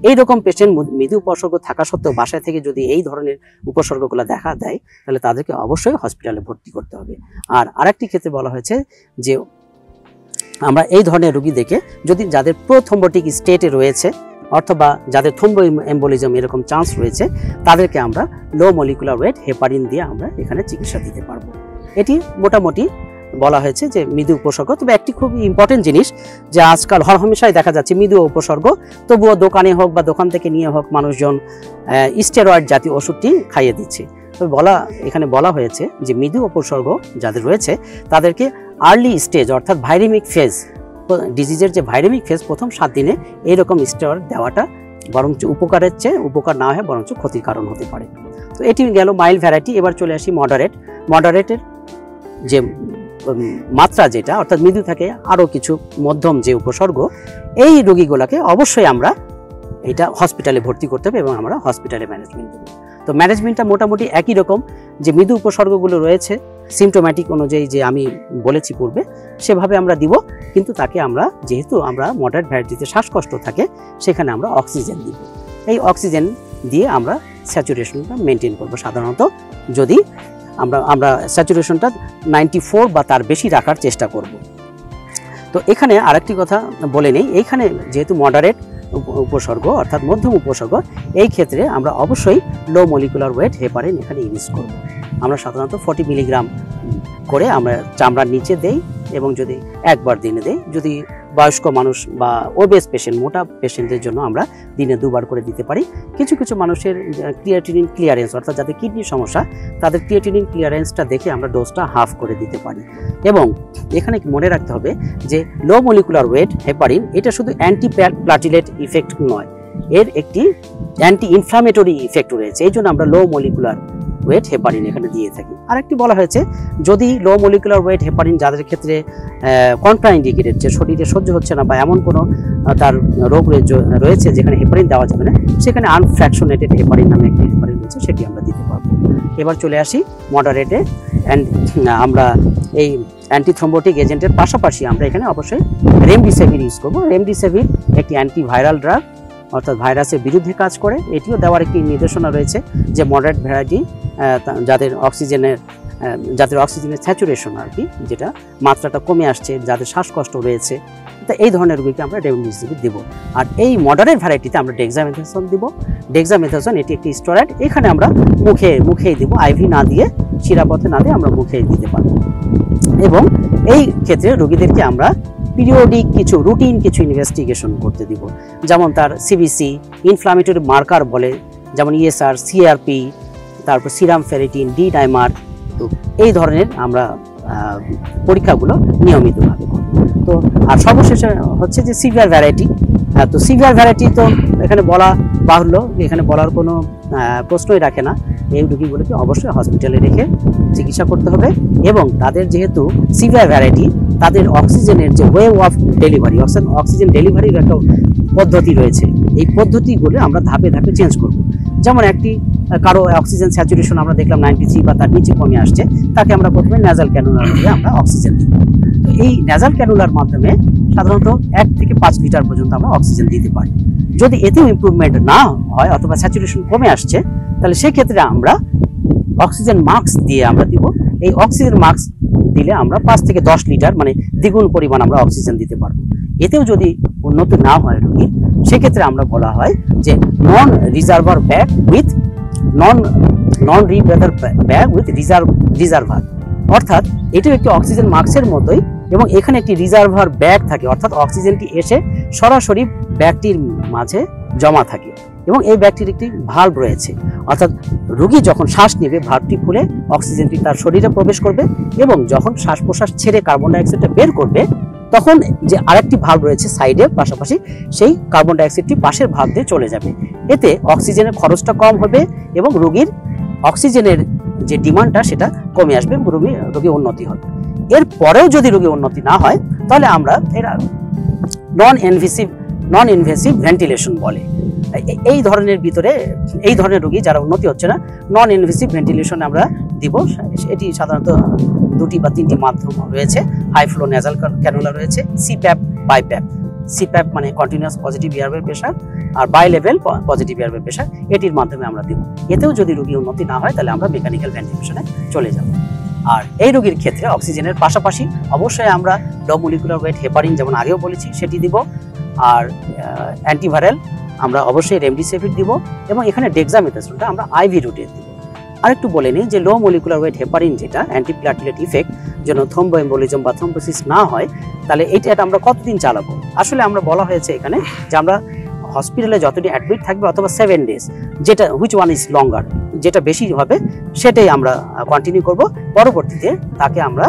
এইরকম পেশেন্ট মৃদু উপসর্গ থাকা সত্ত্বেও বাসায় থেকে যদি এই ধরনের উপসর্গগুলো দেখা দেয় তাহলে তাদেরকে অবশ্যই হসপিটালে ভর্তি করতে হবে। আর আরেকটি ক্ষেত্রে বলা হয়েছে যে আমরা এই ধরনের রোগী দেখে যদি যাদের প্রোথ্রম্বোটিক স্টেটে রয়েছে অথবা যাদের থ্রম্বো এম্বোলিজম এরকম চান্স রয়েছে তাদেরকে আমরা লো মলিকুলার ওয়েট হেপারিন দিয়ে আমরা এখানে চিকিৎসা দিতে পারবো। এটি মোটামুটি বলা হয়েছে যে মৃদু উপসর্গ। তবে একটি খুব ইম্পর্টেন্ট জিনিস যে আজকাল হরহামেশাই দেখা যাচ্ছে মৃদু উপসর্গ, তবুও দোকানে হোক বা দোকান থেকে নিয়ে হোক মানুষজন স্টেরয়েড জাতীয় ওষুধটি খাইয়ে দিচ্ছে। তবে এখানে বলা হয়েছে যে মৃদু উপসর্গ যাদের রয়েছে তাদেরকে আর্লি স্টেজ অর্থাৎ ভাইরেমিক ফেজ, ডিজিজের যে ভাইরেমিক ফেজ প্রথম 7 দিনে এইরকম স্টেরয়েড দেওয়াটা বরঞ্চ উপকারের চেয়ে উপকার না হয় বরঞ্চ ক্ষতির কারণ হতে পারে। তো এটি গেল মাইল্ড ভ্যারাইটি। এবার চলে আসি মডারেটের যে মাত্রা যেটা অর্থাৎ মৃদু থাকে আরও কিছু মধ্যম যে উপসর্গ, এই রোগীগুলোকে অবশ্যই আমরা এটা হসপিটালে ভর্তি করতে হবে এবং আমরা হসপিটালে ম্যানেজমেন্ট দেবো। তো ম্যানেজমেন্টটা মোটামুটি একই রকম, যে মৃদু উপসর্গগুলো রয়েছে সিমটোম্যাটিক অনুযায়ী যে আমি বলেছি পূর্বে সেভাবে আমরা দিব, কিন্তু তাকে আমরা যেহেতু আমরা মডারেট ভ্যারাইটিতে শ্বাসকষ্ট থাকে সেখানে আমরা অক্সিজেন দিব। এই অক্সিজেন দিয়ে আমরা স্যাচুরেশনটা মেনটেন করব। সাধারণত যদি আমরা স্যাচুরেশনটা 94 বা তার বেশি রাখার চেষ্টা করব। তো এখানে আরেকটি কথা বলে নেই, এইখানে যেহেতু মডারেট উপসর্গ অর্থাৎ মধ্যম উপসর্গ, এই ক্ষেত্রে আমরা অবশ্যই লো মলিকুলার ওয়েট হেপারিন এখানে ইউজ করব। আমরা সাধারণত 40 মিলিগ্রাম করে আমরা চামড়ার নিচে দেই এবং যদি একবার দিনে দেই, যদি বয়স্ক মানুষ বা ওবেস পেশেন্ট মোটা পেশেন্টদের জন্য আমরা দিনে 2 বার করে দিতে পারি। কিছু কিছু মানুষের ক্রিয়েটিনিন ক্লিয়ারেন্স অর্থাৎ যাদের কিডনির সমস্যা তাদের ক্রিয়েটিনিন ক্লিয়ারেন্সটা দেখে আমরা ডোজটা হাফ করে দিতে পারি। এবং এখানে মনে রাখতে হবে যে লো মলিকুলার ওয়েট হেপারিন এটা শুধু অ্যান্টিপ্লাটিলেট ইফেক্ট নয়, এর একটি অ্যান্টি ইনফ্লামেটরি ইফেক্ট রয়েছে। এই জন্য আমরা লো মলিকুলার ওয়েট হেপারিন এখানে দিয়ে থাকি। আরেকটি বলা হয়েছে যদি লো মলিকুলার ওয়েট হেপারিন যাদের ক্ষেত্রে কন্ট্রাইন্ডিকেটেড, যে শরীরে সহ্য হচ্ছে না বা এমন কোনো তার রোগ রয়েছে যেখানে হেপারিন দেওয়া যাবে না, সেখানে আনফ্র্যাকশনেটেড হেপারিন নামে একটি হেপারিন রয়েছে, সেটি আমরা দিতে পারবো। এবার চলে আসি মডারেটে। আমরা এই অ্যান্টিথ্রম্বোটিক এজেন্টের পাশাপাশি আমরা এখানে অবশ্যই রেমডিসিভির ইউজ করবো। রেমডিসিভির একটি অ্যান্টিভাইরাল ড্রাগ, অর্থাৎ ভাইরাসের বিরুদ্ধে কাজ করে। এটিও দেওয়ার একটি নির্দেশনা রয়েছে যে মডারেট ভ্যারাইটি যাদের অক্সিজেনের স্যাচুরেশন আর কি, যেটা মাত্রাটা কমে আসছে, যাদের শ্বাসকষ্ট রয়েছে, তো এই ধরনের রোগীকে আমরা রেমডিসিভির দেবো। আর এই মডারেট ভ্যারাইটিতে আমরা ডেক্সামেথাসোন দিব। ডেক্সামেথাসোন এটি একটি স্টেরয়েড, এখানে আমরা মুখেই দিব, আইভি না দিয়ে, শিরাপথে না দিয়ে আমরা মুখেই দিতে পারবো। এবং এই ক্ষেত্রে রোগীদেরকে আমরা পিরিয়ডিক রুটিন কিছু ইনভেস্টিগেশন করতে দিব, যেমন তার সিবিসি, ইনফ্লামেটরি মার্কার বলে, যেমন ইএসআর, সিআরপি, তারপর সিরাম ফেরিটিন, ডি ডাইমার। তো এই ধরনের আমরা পরীক্ষাগুলো নিয়মিতভাবে করব। তো আর সর্বশেষে হচ্ছে যে সিভিয়ার ভ্যারাইটি। তো সিভিয়ার ভ্যারাইটি তো এখানে বলা বাহুল্য, এখানে বলার কোনো প্রশ্নই রাখে না। এই রোগীগুলোকে অবশ্যই হসপিটালে রেখে চিকিৎসা করতে হবে। এবং তাদের যেহেতু সিভিয়ার ভ্যারাইটি, তাদের অক্সিজেনের যে ওয়ে অফ ডেলিভারি, অক্সিজেন ডেলিভারির একটা পদ্ধতি রয়েছে, এই পদ্ধতিগুলো আমরা ধাপে ধাপে চেঞ্জ করব। যেমন কারো অক্সিজেন স্যাচুরেশন আমরা দেখলাম 93 বা তার নিচে কমে আসছে, তাকে আমরা প্রথমে ন্যাজাল ক্যানুলার দিয়ে আমরা অক্সিজেন দিই। তো এই ন্যাজাল ক্যানুলার মাধ্যমে সাধারণত 1 থেকে 5 লিটার পর্যন্ত আমরা অক্সিজেন দিতে পারি। যদি এতেও ইমপ্রুভমেন্ট না হয় অথবা স্যাচুরেশন কমে আসছে, তাহলে সেক্ষেত্রে আমরা অক্সিজেন মাস্ক দিয়ে আমরা দিব। এই অক্সিজেন মাস্ক দিলে আমরা 5 থেকে 10 লিটার, মানে দ্বিগুণ পরিমাণ আমরা অক্সিজেন দিতে পারবো। এতেও যদি উন্নতি না হয় রোগীর, সেক্ষেত্রে আমরা বলা হয় যে নন রিজার্ভার ব্যাগ উইথ রিজার্ভার, অর্থাৎ এটিও একটি অক্সিজেন মাস্কের মতোই, এবং এখানে একটি রিজার্ভার ব্যাগ থাকে, অর্থাৎ অক্সিজেনটি এসে সরাসরি ব্যাগটির মাঝে জমা থাকে। এবং এই ব্যাগটির একটি ভালভ রয়েছে, অর্থাৎ রোগী যখন শ্বাস নেবে ভালভটি খুলে অক্সিজেনটি তার শরীরে প্রবেশ করবে, এবং যখন শ্বাস প্রশ্বাস ছেড়ে কার্বন ডাইঅক্সাইডটা বের করবে, তখন যে আরেকটি ভালভ রয়েছে সাইডে পাশাপাশি, সেই কার্বন ডাইঅক্সাইডটি পাশের ভালভ দিয়ে চলে যাবে। এতে অক্সিজেনের খরচটা কম হবে এবং রোগীর অক্সিজেনের যে ডিমান্ডটা সেটা কমে আসবে, রোগী উন্নতি হবে। এরপরেও যদি রোগী উন্নতি না হয়, তাহলে আমরা এরা নন ইনভেসিভ ভেন্টিলেশন বলে। এই ধরনের রোগী যারা উন্নতি হচ্ছে না, নন ইনভেসিভ ভেন্টিলেশন আমরা দিব। এটি সাধারণত 2টি বা 3টি মাধ্যম রয়েছে। হাই ফ্লো ন্যাজাল ক্যানুলা রয়েছে, সিপ্যাপ, বাইপ্যাপ। সিপ্যাপ মানে কন্টিনিউয়াস পজিটিভ এয়ারওয়ে প্রেশার, আর bi level positive airway pressure, এটির মাধ্যমে আমরা দিব। এতেও যদি রোগী উন্নতি না হয়, তাহলে আমরা মেকানিক্যাল ভেন্টিলেশনে চলে যাব। আর এই রোগীর ক্ষেত্রে অক্সিজেনের পাশাপাশি অবশ্যই আমরা লো মলিকুলার ওয়েট হেপারিন, যেমন আগেও বলেছি, সেটি দিব। আর অ্যান্টিভাইরাল আমরা অবশ্যই রেমডিসিভির দিব, এবং এখানে ডেক্সামেথাসোনটা আমরা আইভি রুটে দিব। আরেকটু বলে নিই যে লো মলিকুলার ওয়েট হেপারিন যেটা অ্যান্টিপ্লাটিলেট ইফেক্ট, যেন থ্রম্বোএম্বোলিজম বা থ্রম্বোসিস না হয়, তাহলে এটা আমরা কতদিন চালাবো? আসলে আমরা বলা হয়েছে এখানে যে আমরা হসপিটালে যতদিন অ্যাডমিট থাকবে অথবা 7 ডেজ, যেটা হুইচ ওয়ান ইজ লঙ্গার, যেটা বেশি হবে সেটাই আমরা কন্টিনিউ করব। পরবর্তীতে তাকে আমরা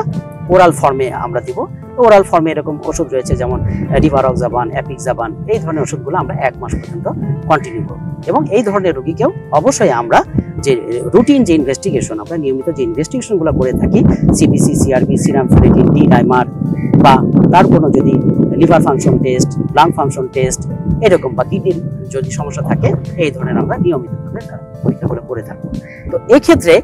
ওরাল ফর্মে আমরা দিব। ওরাল ফর্মে এরকম ওষুধ রয়েছে, যেমন রিভারক্সাবান, অ্যাপিক্সাবান, এই ধরনের ওষুধগুলো আমরা 1 মাস পর্যন্ত কন্টিনিউ করব। এবং এই ধরনের রোগীকেও অবশ্যই আমরা যে রুটিন যে ইনভেস্টিগেশন, আমরা নিয়মিত যে ইনভেস্টিগেশনগুলো করে থাকি, CBC, CRP, serum ferritin, D dimer, বা তার কোনো যদি liver function test, lung function test এরকম, বা কিডনির যদি সমস্যা থাকে, এই ধরনের আমরা নিয়মিতভাবে পরীক্ষাগুলো করে থাকি। তো এক্ষেত্রে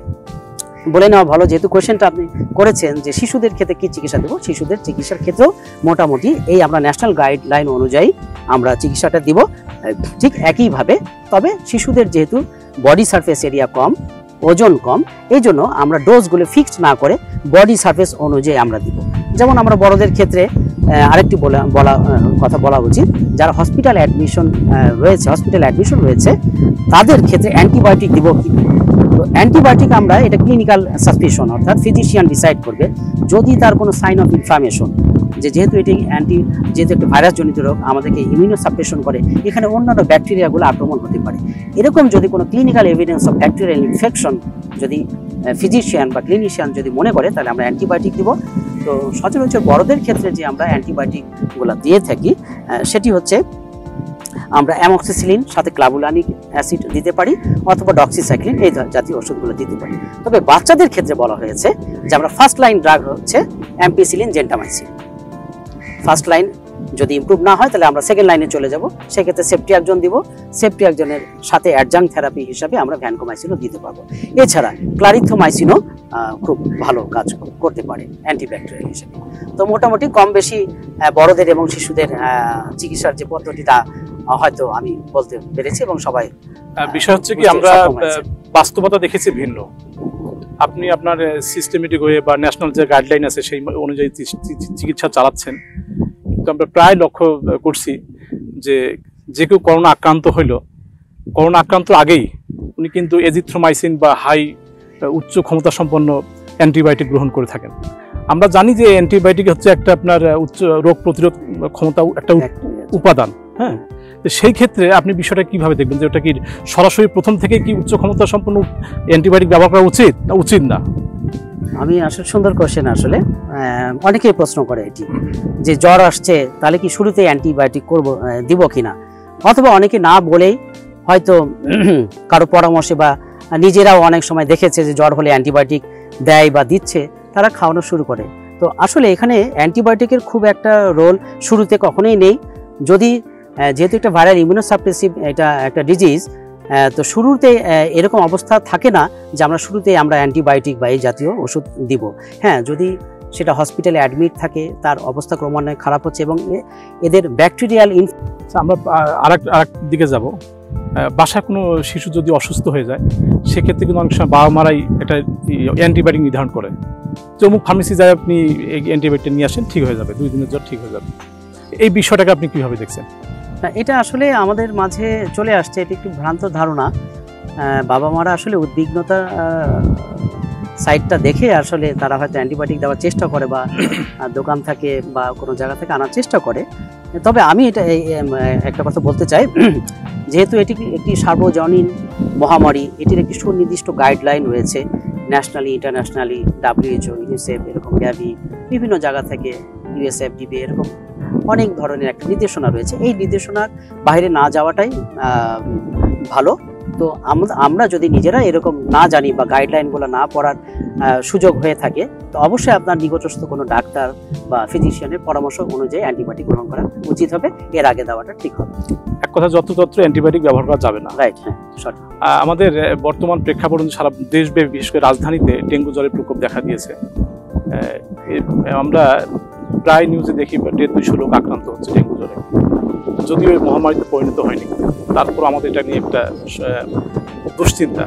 বলে নেওয়া ভালো, যেহেতু কোয়েশ্চেনটা আপনি করেছেন যে শিশুদের ক্ষেত্রে কি চিকিৎসা দেবো, শিশুদের চিকিৎসার ক্ষেত্রেও মোটামুটি এই আমরা ন্যাশনাল গাইডলাইন অনুযায়ী আমরা চিকিৎসাটা দিব ঠিক একইভাবে। তবে শিশুদের যেহেতু বডি সারফেস এরিয়া কম, ওজন কম, এই জন্য আমরা ডোজগুলো ফিক্সড না করে বডি সারফেস অনুযায়ী আমরা দিব। যেমন আমরা বড়দের ক্ষেত্রে আরেকটি কথা বলা উচিত, যারা হসপিটাল অ্যাডমিশন রয়েছে তাদের ক্ষেত্রে অ্যান্টিবায়োটিক দিব কি। তো অ্যান্টিবায়োটিক আমরা এটা ক্লিনিক্যাল সাসপিশন, অর্থাৎ ফিজিশিয়ান ডিসাইড করবে। যদি তার কোনো সাইন অফ ইনফ্লামেশন, যেহেতু এটি যেহেতু একটা ভাইরাস জনিত রোগ, আমাদেরকে ইমিউনো সাপ্রেশন করে, এখানে অন্যান্য ব্যাকটেরিয়াগুলো আক্রমণ হতে পারে। এরকম যদি কোনো clinical evidence of bacterial infection যদি ফিজিশিয়ান বা ক্লিনিশিয়ান যদি মনে করে, তাহলে আমরা অ্যান্টিবায়োটিক দিব। তো সচরাচর বড়দের ক্ষেত্রে যে আমরা অ্যান্টিবায়োটিকগুলো দিয়ে থাকি, সেটি হচ্ছে আমরা অ্যামক্সিসিলিন সাথে ক্লাবুলানিক অ্যাসিড দিতে পারি অথবা ডক্সিসাইক্লিন এই জাতীয় ওষুধগুলো দিতে পারি। তবে বাচ্চাদের ক্ষেত্রে বলা হয়েছে যে আমরা ফার্স্ট লাইন ড্রাগ হচ্ছে অ্যাম্পিসিলিন, জেন্টামাইসিন। ফার্স্ট লাইন যদি ইমপ্রুভ না হয় তাহলে আমরা সেকেন্ড লাইনে চলে যাব, সেক্ষেত্রে সেপ্টিয়াকজন দিব, সেপ্টিয়াকজনের সাথে অ্যাডজাঙ্ক থেরাপি হিসাবে আমরা ভ্যানকোমাইসিনও দিতে পারবো। এছাড়া ক্লারিথোমাইসিনও খুব ভালো কাজ করতে পারে অ্যান্টিব্যাকটেরিয়াল হিসেবে। তো মোটামুটি কম বেশি বড়দের এবং শিশুদের চিকিৎসার যে পদ্ধতিটা হয়তো আমি বলতে পেরেছি এবং সবাই বিষয় হচ্ছে কি আমরা বাস্তবতা দেখেছি ভিন্ন। আপনি আপনার সিস্টেমেটিক ওয়ে বা ন্যাশনাল যে গাইডলাইন আছে সেই অনুযায়ী চিকিৎসা চালাচ্ছেন, কিন্তু আমরা প্রায় লক্ষ্য করছি যে যে কেউ করোনা আক্রান্ত হইল, করোনা আক্রান্ত আগেই উনি কিন্তু এজিথ্রোমাইসিন বা উচ্চ ক্ষমতা সম্পন্ন অ্যান্টিবায়োটিক গ্রহণ করে থাকেন। আমরা জানি যে অ্যান্টিবায়োটিক হচ্ছে একটা আপনার উচ্চ রোগ প্রতিরোধ ক্ষমতা একটা উপাদান। হ্যাঁ, সেই ক্ষেত্রে আপনি বিষয়টা কিভাবে দেখবেন যে ওটা কি সরাসরি প্রথম থেকে কি উচ্চ ক্ষমতা সম্পন্ন অ্যান্টিবায়োটিক ব্যবহার করা উচিত না উচিত না? আমি আসলে সুন্দর কোশ্চেন, আসলে অনেকেই প্রশ্ন করে এটি যে জ্বর আসছে তাহলে কি শুরুতে অ্যান্টিবায়োটিক দিব কিনা, অথবা অনেকে না বলেই হয়তো কারো পরামর্শে বা নিজেরাও অনেক সময় দেখেছে যে জ্বর হলে অ্যান্টিবায়োটিক দেয় বা দিচ্ছে, তারা খাওয়ানো শুরু করে। তো আসলে এখানে অ্যান্টিবায়োটিকের খুব একটা রোল শুরুতে কখনোই নেই। যদি যেহেতু একটা ভাইরাল ইমিউনোসাপ্রেসিভ এটা একটা ডিজিজ, তো শুরুতে এরকম অবস্থা থাকে না যে আমরা শুরুতেই আমরা অ্যান্টিবায়োটিক বা এই জাতীয় ওষুধ দিব। হ্যাঁ, যদি সেটা হসপিটালে অ্যাডমিট থাকে, তার অবস্থা ক্রমান্বয়ে খারাপ হচ্ছে এবং এদের ব্যাকটেরিয়াল আমরা আরেক দিকে যাব। বাসায় কোনো শিশু যদি অসুস্থ হয়ে যায়, সেক্ষেত্রে কিন্তু অনেক সময় বাবা মারাই একটা অ্যান্টিবায়োটিক নির্ধারণ করে যে অমুক ফার্মেসি যায় আপনি এই অ্যান্টিবায়োটিক নিয়ে আসেন, ঠিক হয়ে যাবে, 2 দিনের জ্বর ঠিক হয়ে যাবে। এই বিষয়টাকে আপনি কিভাবে দেখছেন? এটা আসলে আমাদের মাঝে চলে আসছে, এটি একটি ভ্রান্ত ধারণা। বাবা মারা আসলে উদ্বিগ্নতা সাইডটা দেখে আসলে তারা হয়তো অ্যান্টিবায়োটিক দেওয়ার চেষ্টা করে বা দোকান থেকে বা কোনো জায়গা থেকে আনার চেষ্টা করে। তবে আমি এটা একটা কথা বলতে চাই, যেহেতু এটি একটি সার্বজনীন মহামারী, এটির একটি সুনির্দিষ্ট গাইডলাইন রয়েছে ন্যাশনালি, ইন্টারন্যাশনালি, WHO, ইউনিসেফ, এরকম গ্যাভি, বিভিন্ন জায়গা থেকে USFDB, এরকম অনেক ধরনের একটা নির্দেশনা রয়েছে। এই নির্দেশনার বাইরে না যাওয়াটাই ভালো। তো আমরা যদি নিজেরা এরকম না জানি বা গাইডলাইনগুলো না পড়ার সুযোগ হয়ে থাকে, তো অবশ্যই আপনার নিকটস্থ কোনো ডাক্তার বা ফিজিশিয়ানের পরামর্শ অনুযায়ী অ্যান্টিবায়োটিক গ্রহণ করা উচিত হবে, এর আগে দেওয়াটা ঠিক হবে। এক কথা, যত্রতত্র অ্যান্টিবায়োটিক ব্যবহার করা যাবে না। রাইট, হ্যাঁ, সঠিক। আমাদের বর্তমান প্রেক্ষাপট সারা দেশব্যাপী, বিশেষ করে রাজধানীতে ডেঙ্গু জ্বরের প্রকোপ দেখা দিয়েছে। আমরা প্রায় নিউজে দেখি 150-200 লোক আক্রান্ত হচ্ছে ডেঙ্গু জ্বরে, যদিও এই মহামারীতে পরিণত হয়নি, তারপর আমাদের এটা নিয়ে একটা দুশ্চিন্তা।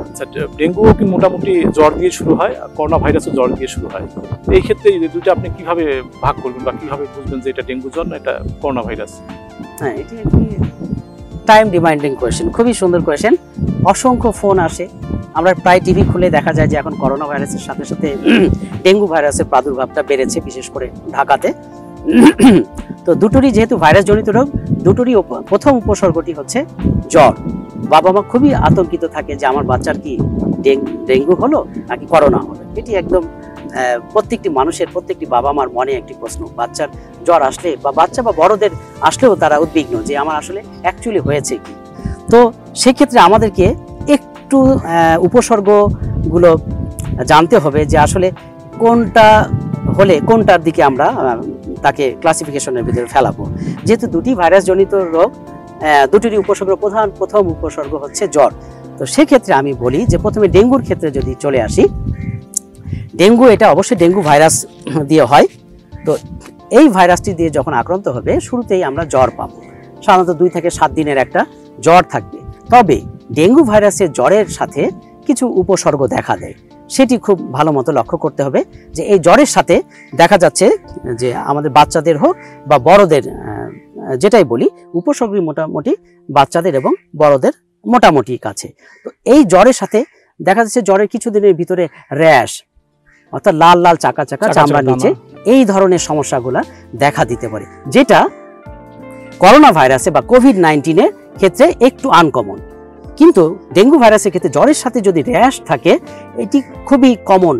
আচ্ছা, ডেঙ্গুও কি মোটামুটি জ্বর দিয়ে শুরু হয়, করোনা ভাইরাসও জ্বর দিয়ে শুরু হয়। এই ক্ষেত্রে এই দুটো আপনি কিভাবে ভাগ করবেন বা কিভাবে বুঝবেন যে এটা ডেঙ্গু জ্বর না এটা করোনা ভাইরাস? হ্যাঁ, এটি একটি টাইম ডিমান্ডিং কোয়েশ্চেন, খুবই সুন্দর কোয়েশ্চেন। অসংখ্য ফোন আসে, আমরা প্রায় টিভি খুলে দেখা যায় যে এখন করোনা ভাইরাসের সাথে সাথে ডেঙ্গু ভাইরাসের প্রাদুর্ভাবটা বেড়েছে, বিশেষ করে ঢাকাতে। তো দুটোরই যেহেতু ভাইরাস জনিত রোগ, দুটোরই প্রথম উপসর্গটি হচ্ছে জ্বর। বাবা মা খুবই আতঙ্কিত থাকে যে আমার বাচ্চার কি ডেঙ্গু হলো নাকি করোনা হলো। এটি একদম প্রত্যেকটি মানুষের, প্রত্যেকটি বাবা মার মনে একটি প্রশ্ন। বাচ্চার জ্বর আসলে বা বাচ্চা বা বড়দের আসলেও তারা উদ্বিগ্ন যে আমার আসলে অ্যাকচুয়ালি হয়েছে কি। তো সেক্ষেত্রে আমাদেরকে একটু উপসর্গগুলো জানতে হবে যে আসলে কোনটা হলে কোনটার দিকে আমরা তাকে ক্লাসিফিকেশনের ভিতরে ফেলাবো। যেহেতু দুটি ভাইরাস জনিত রোগ, দুটিরই প্রথম উপসর্গ হচ্ছে জ্বর। তো সেক্ষেত্রে আমি বলি যে প্রথমে ডেঙ্গুর ক্ষেত্রে যদি চলে আসি, ডেঙ্গু এটা অবশ্যই ডেঙ্গু ভাইরাস দিয়ে হয়। তো এই ভাইরাসটি দিয়ে যখন আক্রান্ত হবে, শুরুতেই আমরা জ্বর পাবো। সাধারণত 2 থেকে 7 দিনের একটা জ্বর থাকবে। তবে ডেঙ্গু ভাইরাসের জ্বরের সাথে কিছু উপসর্গ দেখা দেয়, সেটি খুব ভালো মতো লক্ষ্য করতে হবে যে এই জ্বরের সাথে দেখা যাচ্ছে যে আমাদের বাচ্চাদের হোক বা বড়দের, যেটাই বলি উপসর্গ মোটামুটি বাচ্চাদের এবং বড়দের মোটামুটি কাছে। তো এই জ্বরের সাথে দেখা যাচ্ছে জ্বরের কিছুদিনের ভিতরে র্যাশ, অর্থাৎ লাল লাল চাকা চাকা চামড়ার নিচে এই ধরনের সমস্যাগুলো দেখা দিতে পারে, যেটা করোনা ভাইরাসে বা কোভিড-19-এর ক্ষেত্রে একটু আনকমন। কিন্তু ডেঙ্গু ভাইরাসের ক্ষেত্রে জ্বরের সাথে যদি র্যাশ থাকে, এটি খুবই কমন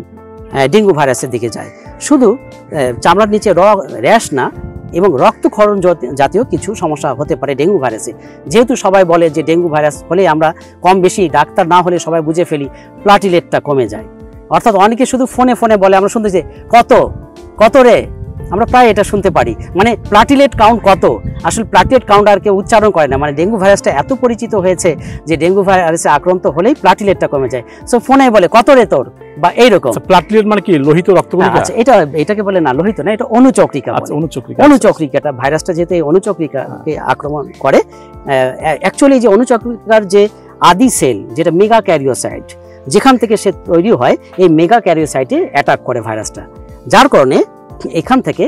ডেঙ্গু ভাইরাসের দিকে যায়। শুধু চামড়ার নিচে র্যাশ না, এবং রক্তক্ষরণ জাতীয় কিছু সমস্যা হতে পারে ডেঙ্গু ভাইরাসে। যেহেতু সবাই বলে যে ডেঙ্গু ভাইরাস হলে আমরা কম বেশি ডাক্তার না হলে সবাই বুঝে ফেলি প্লাটিলেটটা কমে যায়। অর্থাৎ অনেকে শুধু ফোনে ফোনে বলে, আমরা শুনতেছি কত কত রে, আমরা প্রায় এটা শুনতে পারি, মানে প্লাটিলেট কাউন্ট কত। আসলে প্লাটিলেট কাউন্ট আর কেউ উচ্চারণ করে না, মানে ডেঙ্গু ভাইরাসটা এত পরিচিত হয়েছে যে ডেঙ্গু ভাইরাসে আক্রান্ত হলেই প্লাটিলেটটা কমে যায়। সো ফোনে বলে কত রে তোর, বা এইরকম। প্লাটিলেট মানে কি লোহিত রক্তকণিকা? আচ্ছা, এটাকে বলে না লোহিত না, এটা অনুচক্রিকা। আচ্ছা, অনুচক্রিকাটা ভাইরাসটা যেহেতু এই অনুচক্রিকাকে আক্রমণ করে, অ্যাকচুয়ালি যে অনুচক্রিকার যে আদি সেল যেটা মেগা ক্যারিওসাইট, যেখান থেকে সে তৈরি হয়, এই মেগা ক্যারিওসাইটে অ্যাটাক করে ভাইরাসটা, যার কারণে এখান থেকে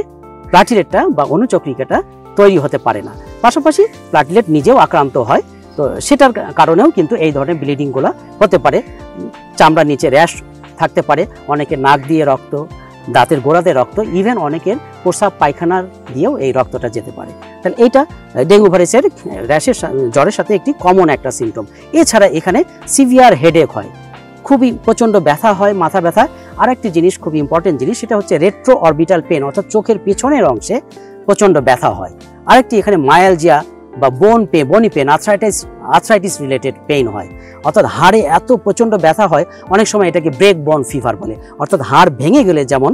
প্লাটিলেটটা বা অনুচক্রিকাটা তৈরি হতে পারে না। পাশাপাশি প্লাটিলেট নিজেও আক্রান্ত হয়, তো সেটার কারণেও কিন্তু এই ধরনের ব্লিডিংগুলো হতে পারে। চামড়ার নিচে র্যাশ থাকতে পারে, অনেকের নাক দিয়ে রক্ত, দাঁতের গোড়াতে রক্ত, ইভেন অনেকের প্রস্রাব পায়খানার দিয়েও এই রক্তটা যেতে পারে। তাহলে এইটা ডেঙ্গু ভাইরাসের র্যাশের জ্বরের সাথে একটি কমন একটা সিমটম। এছাড়া এখানে সিভিয়ার হেডেক হয়, খুবই প্রচণ্ড ব্যথা হয়, মাথা ব্যথা। আর একটি জিনিস খুবই ইম্পর্টেন্ট জিনিস, সেটা হচ্ছে রেট্রো অরবিটাল পেন, অর্থাৎ চোখের পেছনের অংশে প্রচণ্ড ব্যথা হয়। আরেকটি এখানে মায়ালজিয়া বা বনি পেন, আর্থ্রাইটিস রিলেটেড পেইন হয়, অর্থাৎ হাড়ে এত প্রচণ্ড ব্যথা হয়, অনেক সময় এটাকে ব্রেক বোন ফিভার বলে, অর্থাৎ হাড় ভেঙে গেলে যেমন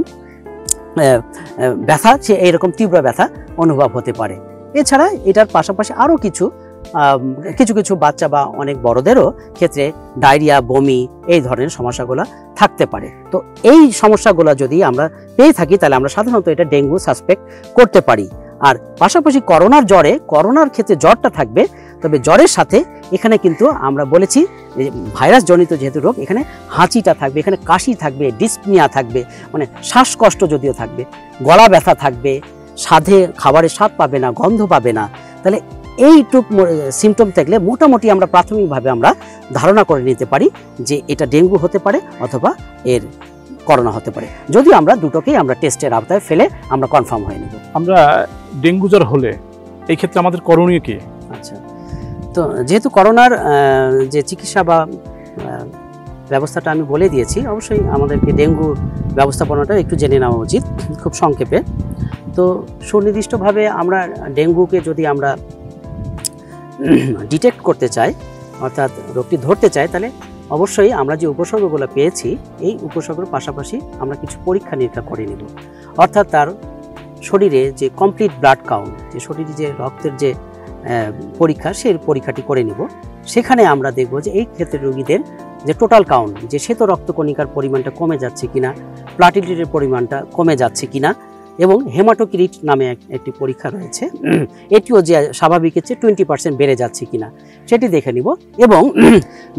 ব্যথা, সে এইরকম তীব্র ব্যথা অনুভব হতে পারে। এছাড়া এটার পাশাপাশি আরও কিছু কিছু বাচ্চা বা অনেক বড়দেরও ক্ষেত্রে ডায়রিয়া, বমি, এই ধরনের সমস্যাগুলো থাকতে পারে। তো এই সমস্যাগুলো যদি আমরা পেয়ে থাকি তাহলে আমরা সাধারণত এটা ডেঙ্গু সাসপেক্ট করতে পারি। আর পাশাপাশি করোনার ক্ষেত্রে জ্বরটা থাকবে, তবে জ্বরের সাথে এখানে কিন্তু আমরা বলেছি ভাইরাস জনিত যেহেতু রোগ, এখানে হাঁচিটা থাকবে, এখানে কাশি থাকবে, ডিসপনিয়া থাকবে, মানে শ্বাসকষ্ট যদিও থাকবে, গলা ব্যথা থাকবে, খাবারের স্বাদ পাবে না, গন্ধ পাবে না। তাহলে এইটুক সিমটম থাকলে মোটামুটি আমরা প্রাথমিকভাবে আমরা ধারণা করে নিতে পারি যে এটা ডেঙ্গু হতে পারে অথবা এর করোনা হতে পারে, যদি আমরা দুটোকেই আমরা টেস্টের আওতায় ফেলে আমরা কনফার্ম হয়ে নেব। আমরা ডেঙ্গু জ্বর হলে এই ক্ষেত্রে আমাদের করণীয় কি? আচ্ছা, তো যেহেতু করোনার যে চিকিৎসা বা ব্যবস্থাটা আমি বলে দিয়েছি, অবশ্যই আমাদেরকে ডেঙ্গু ব্যবস্থাপনাটা একটু জেনে নেওয়া উচিত খুব সংক্ষেপে। তো সুনির্দিষ্টভাবে আমরা ডেঙ্গুকে যদি আমরা ডিটেক্ট করতে চাই, অর্থাৎ রোগটি ধরতে চাই, তাহলে অবশ্যই আমরা যে উপসর্গগুলো পেয়েছি এই উপসর্গের পাশাপাশি আমরা কিছু পরীক্ষা নিরীক্ষা করে নেব। অর্থাৎ তার শরীরে যে কমপ্লিট ব্লাড কাউন্ট, যে শরীরে যে রক্তের যে পরীক্ষা, সেই পরীক্ষাটি করে নেব। সেখানে আমরা দেখব যে এই ক্ষেত্রে রোগীদের যে টোটাল কাউন্ট, যে শ্বেত রক্তকণিকার পরিমাণটা কমে যাচ্ছে কিনা, প্লাটিলেটের পরিমাণটা কমে যাচ্ছে কিনা, এবং হেমাটোক্রিট নামে একটি পরীক্ষা রয়েছে, এটিও যে স্বাভাবিকের চেয়ে 20% বেড়ে যাচ্ছে কিনা সেটি দেখে নিব। এবং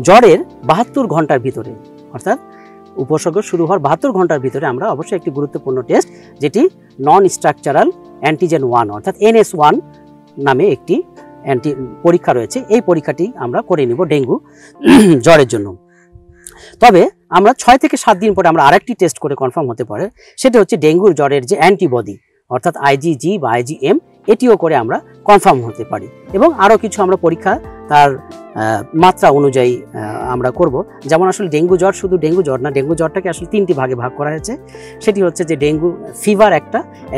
জ্বরের 72 ঘন্টার ভিতরে, অর্থাৎ উপসর্গ শুরু হওয়ার 72 ঘন্টার ভিতরে আমরা অবশ্যই একটি গুরুত্বপূর্ণ টেস্ট, যেটি নন স্ট্রাকচারাল অ্যান্টিজেন 1 অর্থাৎ NS1 নামে একটি পরীক্ষা রয়েছে, এই পরীক্ষাটি আমরা করে নিব ডেঙ্গু জ্বরের জন্য। তবে আমরা 6 থেকে 7 দিন পরে আমরা আরেকটি টেস্ট করে কনফার্ম হতে পারে, সেটা হচ্ছে ডেঙ্গুর জ্বরের যে অ্যান্টিবডি অর্থাৎ IgG বা IgM, এটিও করে আমরা কনফার্ম হতে পারি। এবং আরও কিছু আমরা পরীক্ষা তার মাত্রা অনুযায়ী আমরা করব। যেমন আসলে ডেঙ্গু জ্বর শুধু ডেঙ্গু জ্বর না, ডেঙ্গু জ্বরটাকে আসলে 3টি ভাগে ভাগ করা হয়েছে। সেটি হচ্ছে যে ডেঙ্গু ফিভার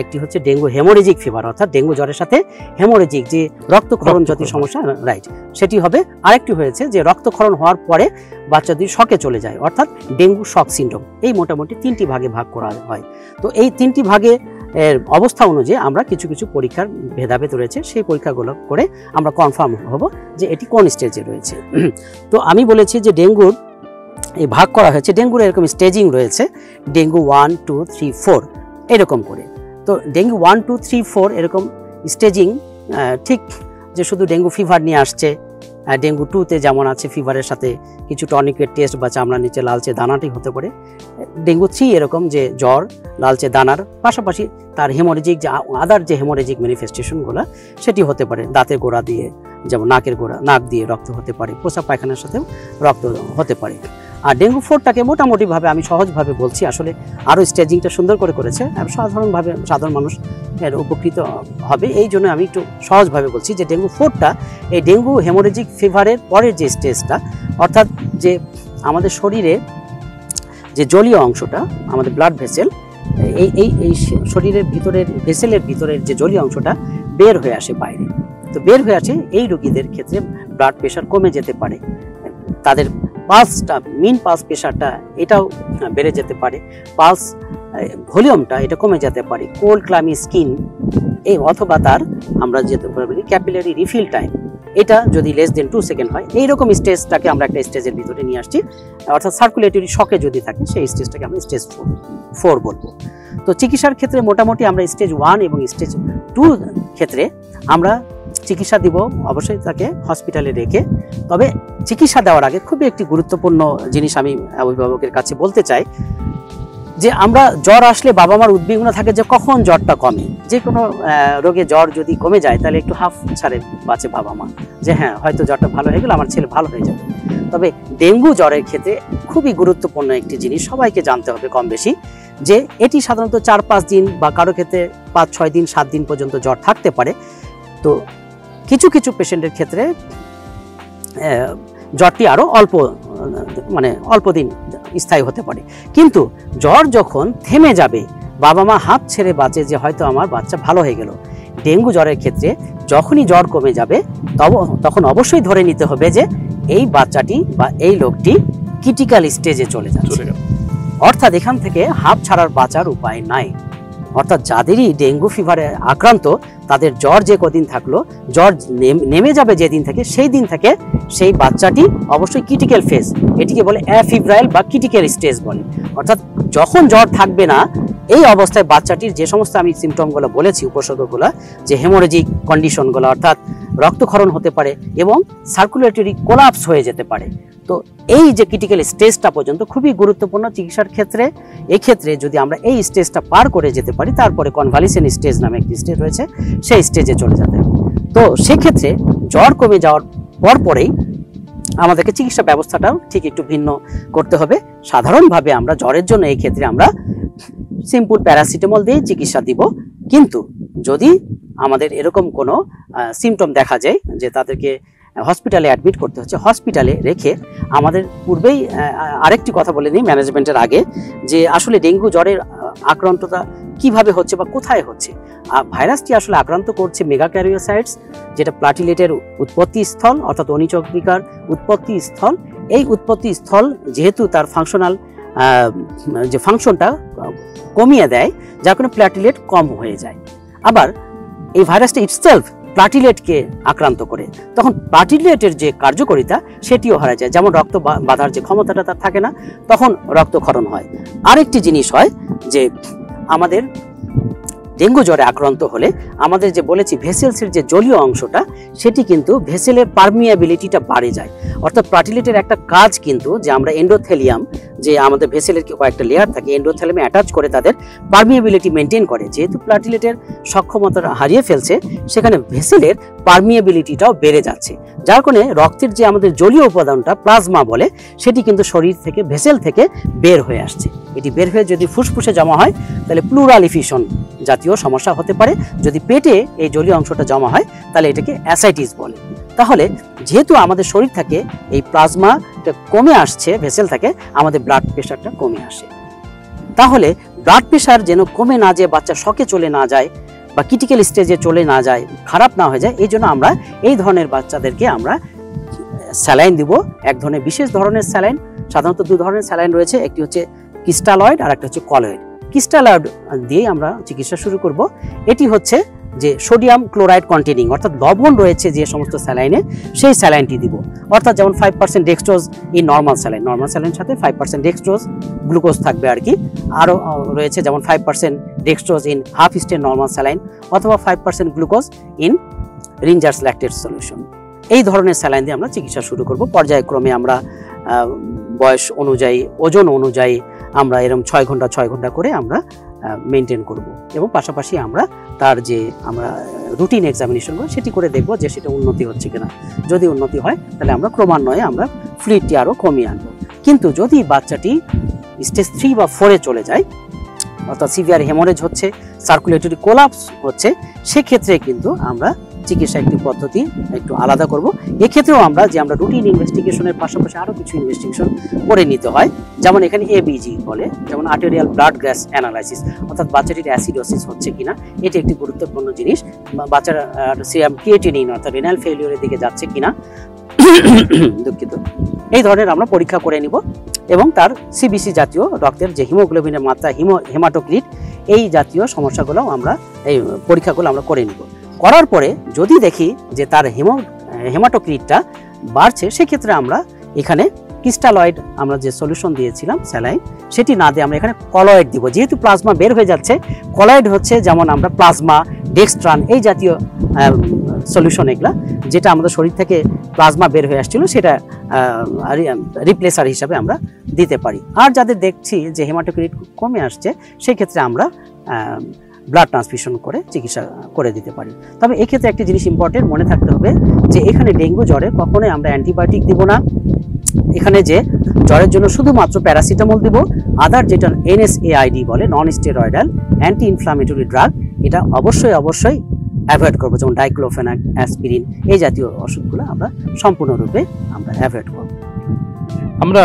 একটি হচ্ছে ডেঙ্গু হেমোরেজিক ফিভার, অর্থাৎ ডেঙ্গু জ্বরের সাথে হেমোরেজিক যে রক্তক্ষরণ জাতীয় সমস্যা, রাইট, সেটি হবে। আরেকটি হয়েছে যে রক্তক্ষরণ হওয়ার পরে বাচ্চা যদি শকে চলে যায়, অর্থাৎ ডেঙ্গু শক সিন্ড্রোম। এই মোটামুটি 3টি ভাগে ভাগ করা হয়। তো এই 3টি ভাগে এর অবস্থা অনুযায়ী আমরা কিছু পরীক্ষার ভেদাভেদ রয়েছে, সেই পরীক্ষাগুলো করে আমরা কনফার্ম হব যে এটি কোন স্টেজে রয়েছে। তো আমি বলেছি যে ডেঙ্গুর এই ভাগ করা হয়েছে, ডেঙ্গুর এরকম স্টেজিং রয়েছে, ডেঙ্গু 1, 2, 3, 4 এরকম করে। তো ডেঙ্গু 1, 2, 3, 4 এরকম স্টেজিং, ঠিক যে শুধু ডেঙ্গু ফিভার নিয়ে আসছে, ডেঙ্গু 2তে যেমন আছে ফিভারের সাথে কিছু টনিকের টেস্ট বা চামড়ার নিচে লালচে দানাটি হতে পারে। ডেঙ্গু 3 এরকম যে জ্বর, লালচে দানার পাশাপাশি তার হেমোরেজিক যে আদার যে হেমোরেজিক ম্যানিফেস্টেশনগুলো সেটি হতে পারে, দাঁতের গোড়া দিয়ে, যেমন নাক দিয়ে রক্ত হতে পারে, প্রস্রাব পায়খানার সাথেও রক্ত হতে পারে। আর ডেঙ্গু 4টাকে মোটামুটিভাবে আমি সহজভাবে বলছি, আসলে আরও স্টেজিংটা সুন্দর করেছে, সাধারণ মানুষ এর উপকৃত হবে, এই জন্য আমি একটু সহজভাবে বলছি যে ডেঙ্গু 4টা এই ডেঙ্গু হেমোরেজিক ফিভারের পরের যে স্টেজটা, অর্থাৎ যে আমাদের শরীরে যে জলীয় অংশটা, আমাদের ব্লাড ভেসেল, এই শরীরের ভিতরের ভেসেলের ভিতরের যে জলীয় অংশটা বের হয়ে আসে বাইরে। তো বের হয়ে আসে এই রোগীদের ক্ষেত্রে ব্লাড প্রেশার কমে যেতে পারে, তাদের পালসটা মিন পালস প্রেশারটা এটাও বেড়ে যেতে পারে, পালস ভলিউমটা এটা কমে যেতে পারে, কোল্ড ক্লামি স্কিন এই অথবা তার আমরা যেতে পারি ক্যাপিলারি রিফিল টাইম এটা যদি লেস দেন 2 সেকেন্ড হয়, এইরকম স্টেজটাকে আমরা একটা স্টেজের ভিতরে নিয়ে আসছি। অর্থাৎ সার্কুলেটরি শকে যদি থাকে সেই স্টেজটাকে আমরা স্টেজ 4 বলবো। তো চিকিৎসার ক্ষেত্রে মোটামুটি আমরা স্টেজ 1 এবং স্টেজ 2 ক্ষেত্রে আমরা চিকিৎসা দিব অবশ্যই তাকে হসপিটালে রেখে। তবে চিকিৎসা দেওয়ার আগে খুবই একটি গুরুত্বপূর্ণ জিনিস আমি অভিভাবকের কাছে বলতে চাই, যে আমরা জ্বর আসলে বাবা মার উদ্বিগ্ন থাকে যে কখন জ্বরটা কমে। যে কোনো রোগে জ্বর যদি কমে যায় তাহলে একটু হাফ ছাড়ে বাঁচে বাবা মা, যে হ্যাঁ হয়তো জ্বরটা ভালো হয়ে গেল, আমার ছেলে ভালো হয়ে যাবে। তবে ডেঙ্গু জ্বরের ক্ষেত্রে খুবই গুরুত্বপূর্ণ একটি জিনিস সবাইকে জানতে হবে কম বেশি, যে এটি সাধারণত 4-5 দিন বা কারো ক্ষেত্রে 5-6 দিন 7 দিন পর্যন্ত জ্বর থাকতে পারে। তো কিছু কিছু পেশেন্টের ক্ষেত্রে জ্বরটি আরও অল্প দিন স্থায়ী হতে পারে। কিন্তু জ্বর যখন থেমে যাবে বাবা মা হাত ছেড়ে বাঁচে যে হয়তো আমার বাচ্চা ভালো হয়ে গেল। ডেঙ্গু জ্বরের ক্ষেত্রে যখনই জ্বর কমে যাবে তখন অবশ্যই ধরে নিতে হবে যে এই বাচ্চাটি বা এই লোকটি ক্রিটিক্যাল স্টেজে চলে যাচ্ছে, অর্থাৎ এখান থেকে হাঁপ ছাড়ার বাঁচার উপায় নাই। অর্থাৎ যাদেরই ডেঙ্গু ফিভারে আক্রান্ত তাদের জ্বর যে কদিন থাকলো, জ্বর নেমে যাবে যেদিন থেকে সেই দিন থেকে সেই বাচ্চাটি অবশ্যই ক্রিটিক্যাল ফেজ, এটিকে বলে অ্যাফিব্রাইল বা ক্রিটিক্যাল স্টেজ বলে। অর্থাৎ যখন জ্বর থাকবে না এই অবস্থায় বাচ্চাটির যে সমস্ত আমি সিমটমগুলো বলেছি, উপসর্গগুলো, যে হেমোরেজিক কন্ডিশনগুলো অর্থাৎ রক্তক্ষরণ হতে পারে এবং সার্কুলেটরি কোলাপস হয়ে যেতে পারে। তো এই যে ক্রিটিক্যাল স্টেজটা পর্যন্ত খুবই গুরুত্বপূর্ণ চিকিৎসার ক্ষেত্রে। এক্ষেত্রে যদি আমরা এই স্টেজটা পার করে যেতে পারি তারপরে কনভালিসেন্ট স্টেজ নামে একটি স্টেজ রয়েছে, সেই স্টেজে চলে যেতে হবে। তো সেক্ষেত্রে জ্বর কমে যাওয়ার পরেই আমাদেরকে চিকিৎসা ব্যবস্থাটাও ঠিক একটু ভিন্ন করতে হবে। সাধারণভাবে আমরা জ্বরের জন্য এই ক্ষেত্রে আমরা সিম্পল প্যারাসিটামল দিয়ে চিকিৎসা দিব। কিন্তু যদি আমাদের এরকম কোনো সিমটম দেখা যায় যে তাদেরকে হসপিটালে অ্যাডমিট করতে হচ্ছে, হসপিটালে রেখে আমাদের পূর্বেই আরেকটি কথা বলে নিই ম্যানেজমেন্টের আগে, যে আসলে ডেঙ্গু জ্বরের আক্রান্ততা কিভাবে হচ্ছে বা কোথায় হচ্ছে। ভাইরাসটি আসলে আক্রান্ত করছে মেগাক্যারিওসাইটস, যেটা প্লাটিলেটের উৎপত্তি স্থল অর্থাৎ অনিচক্রিকার উৎপত্তি স্থল। এই উৎপত্তি স্থল যেহেতু তার যে ফাংশনটা কমিয়ে দেয়, যার কারণে প্লাটিলেট কম হয়ে যায়। আবার এই ভাইরাসটা ইটসেলফ প্লাটিলেটকে আক্রান্ত করে, তখন প্লাটিলেটের যে কার্যকারিতা সেটিও হারা যায়। যেমন রক্ত বাঁধার যে ক্ষমতাটা তার থাকে না, তখন রক্তক্ষরণ হয়। আরেকটি জিনিস হয় যে আমাদের ডেঙ্গু জ্বরে আক্রান্ত হলে আমাদের যে বলেছি ভেসেলসের যে জলীয় অংশটা সেটি কিন্তু ভেসেলের পারমিয়াবিলিটিটা বাড়ে যায়। অর্থাৎ প্লাটিলেটের একটা কাজ কিন্তু যে আমরা এন্ডোথেলিয়াম, যে আমাদের ভেসেলের কয়েকটা লেয়ার থাকে, এন্ডোথেলিয়ামে অ্যাটাচ করে তাদের পারমিয়াবিলিটি মেনটেন করে। যেহেতু প্লাটিলেটের সক্ষমতা হারিয়ে ফেলছে সেখানে ভেসেলের পারমিয়াবিলিটিটাও বেড়ে যাচ্ছে, যার কারণে রক্তের যে আমাদের জলীয় উপাদানটা প্লাজমা বলে সেটি কিন্তু শরীর থেকে ভেসেল থেকে বের হয়ে আসছে। এটি বের হয়ে যদি ফুসফুসে জমা হয় তাহলে প্লুরাল ইফিউশন জাতীয় সমস্যা হতে পারে। যদি পেটে এই জলীয় অংশটা জমা হয় তাহলে এটাকে অ্যাসাইটিস বলে। তাহলে যেহেতু আমাদের শরীর থেকে এই প্লাজমাটা কমে আসছে ভেসেল থেকে, আমাদের ব্লাড প্রেশারটা কমে আসে। তাহলে ব্লাড প্রেশার যেন কমে না যায়, বাচ্চা শকে চলে না যায় বা ক্রিটিক্যাল স্টেজে চলে না যায়, খারাপ না হয়ে যায়, এই জন্য আমরা এই ধরনের বাচ্চাদেরকে আমরা স্যালাইন দিব। এক ধরনের বিশেষ ধরনের স্যালাইন, সাধারণত 2 ধরনের স্যালাইন রয়েছে, একটি হচ্ছে ক্রিস্টালয়েড আর একটা হচ্ছে কলয়েড। ক্রিস্টালয়েড দিয়ে আমরা চিকিৎসা শুরু করব। এটি হচ্ছে যে সোডিয়াম ক্লোরাইড কন্টেনিং অর্থাৎ লবণ রয়েছে যে সমস্ত স্যালাইনে, সেই স্যালাইনটি দিব। অর্থাৎ যেমন 5% ডেক্সট্রোজ এই নর্মাল স্যালাইনের সাথে 5% ডেক্সট্রোজ গ্লুকোজ থাকবে আর কি। আরও রয়েছে যেমন 5% dextrose in half strength normal saline অথবা 5% glucose in Ringer's lactate solution. এই ধরনের স্যালাইন দিয়ে আমরা চিকিৎসা শুরু করব। পর্যায়ক্রমে আমরা বয়স অনুযায়ী, ওজন অনুযায়ী আমরা এরকম 6 ঘন্টা করে আমরা মেনটেন করব এবং পাশাপাশি আমরা তার যে আমরা রুটিন এক্সামিনেশন করব সেটি করে দেখব যে সেটা উন্নতি হচ্ছে কিনা। যদি উন্নতি হয় তাহলে আমরা ক্রমান্বয়ে আমরা ফ্লুইডটি আরও কমিয়ে আনবো। কিন্তু যদি বাচ্চাটি স্টেজ 3 বা 4-এ চলে যায়, অর্থাৎ সিভিয়ার হেমোরেজ হচ্ছে, সার্কুলেটরি কোলাপস হচ্ছে, সেক্ষেত্রে কিন্তু আমরা চিকিৎসা একটি পদ্ধতি একটু আলাদা করব। এক্ষেত্রেও আমরা রুটিন ইনভেস্টিগেশনের পাশাপাশি আরও কিছু ইনভেস্টিগেশন করে নিতে হয়, যেমন এখানে এবিজি বলে, যেমন আর্টেরিয়াল ব্লাড গ্যাস অ্যানালাইসিস, অর্থাৎ বাচ্চাটির অ্যাসিডোসিস হচ্ছে কিনা, এটি একটি গুরুত্বপূর্ণ জিনিস। বাচ্চার সিরাম ক্রিয়েটিনিন অর্থাৎ রিনাল ফেলিওরের দিকে যাচ্ছে কিনা, দুঃখিত, এই ধরনের আমরা পরীক্ষা করে নিব। এবং তার সিবিসি জাতীয় রক্তের যে হিমোগ্লোবিনের মাত্রা, হেমাটোক্রিট, এই জাতীয় সমস্যাগুলো আমরা এই পরীক্ষাগুলো আমরা করে নিব। করার পরে যদি দেখি যে তার হেমাটোক্রিটটা বাড়ছে, সেক্ষেত্রে আমরা এখানে ক্রিস্টালয়েড আমরা যে সলিউশন দিয়েছিলাম স্যালাইন, সেটি না দিয়ে আমরা এখানে কলয়েড দিব। যেহেতু প্লাজমা বের হয়ে যাচ্ছে, কলয়েড হচ্ছে যেমন আমরা প্লাজমা, ডেক্সট্রান, এই জাতীয় সলিউশন এগুলা, যেটা আমাদের শরীর থেকে প্লাজমা বের হয়ে আসছিল, সেটা রিপ্লেসার হিসাবে আমরা দিতে পারি। আর যাদের দেখছি যে হেমাটোক্রিট কমে আসছে, সেই ক্ষেত্রে আমরা ব্লাড ট্রান্সফিউশন করে চিকিৎসা করে দিতে পারি। তবে এক্ষেত্রে একটি জিনিস ইম্পর্টেন্ট মনে থাকতে হবে যে এখানে ডেঙ্গু জ্বরে কখনোই আমরা অ্যান্টিবায়োটিক দিব না। এখানে যে জ্বরের জন্য শুধুমাত্র প্যারাসিটামল দিব, আদার যেটা NSAID বলে, non steroidal anti inflammatory drug, এটা অবশ্যই অ্যাভয়েড করবো। যেমন ডাইক্লোফেনাক, অ্যাসপিরিন, এই জাতীয় ওষুধগুলো আমরা সম্পূর্ণরূপে আমরা অ্যাভয়েড করব। আমরা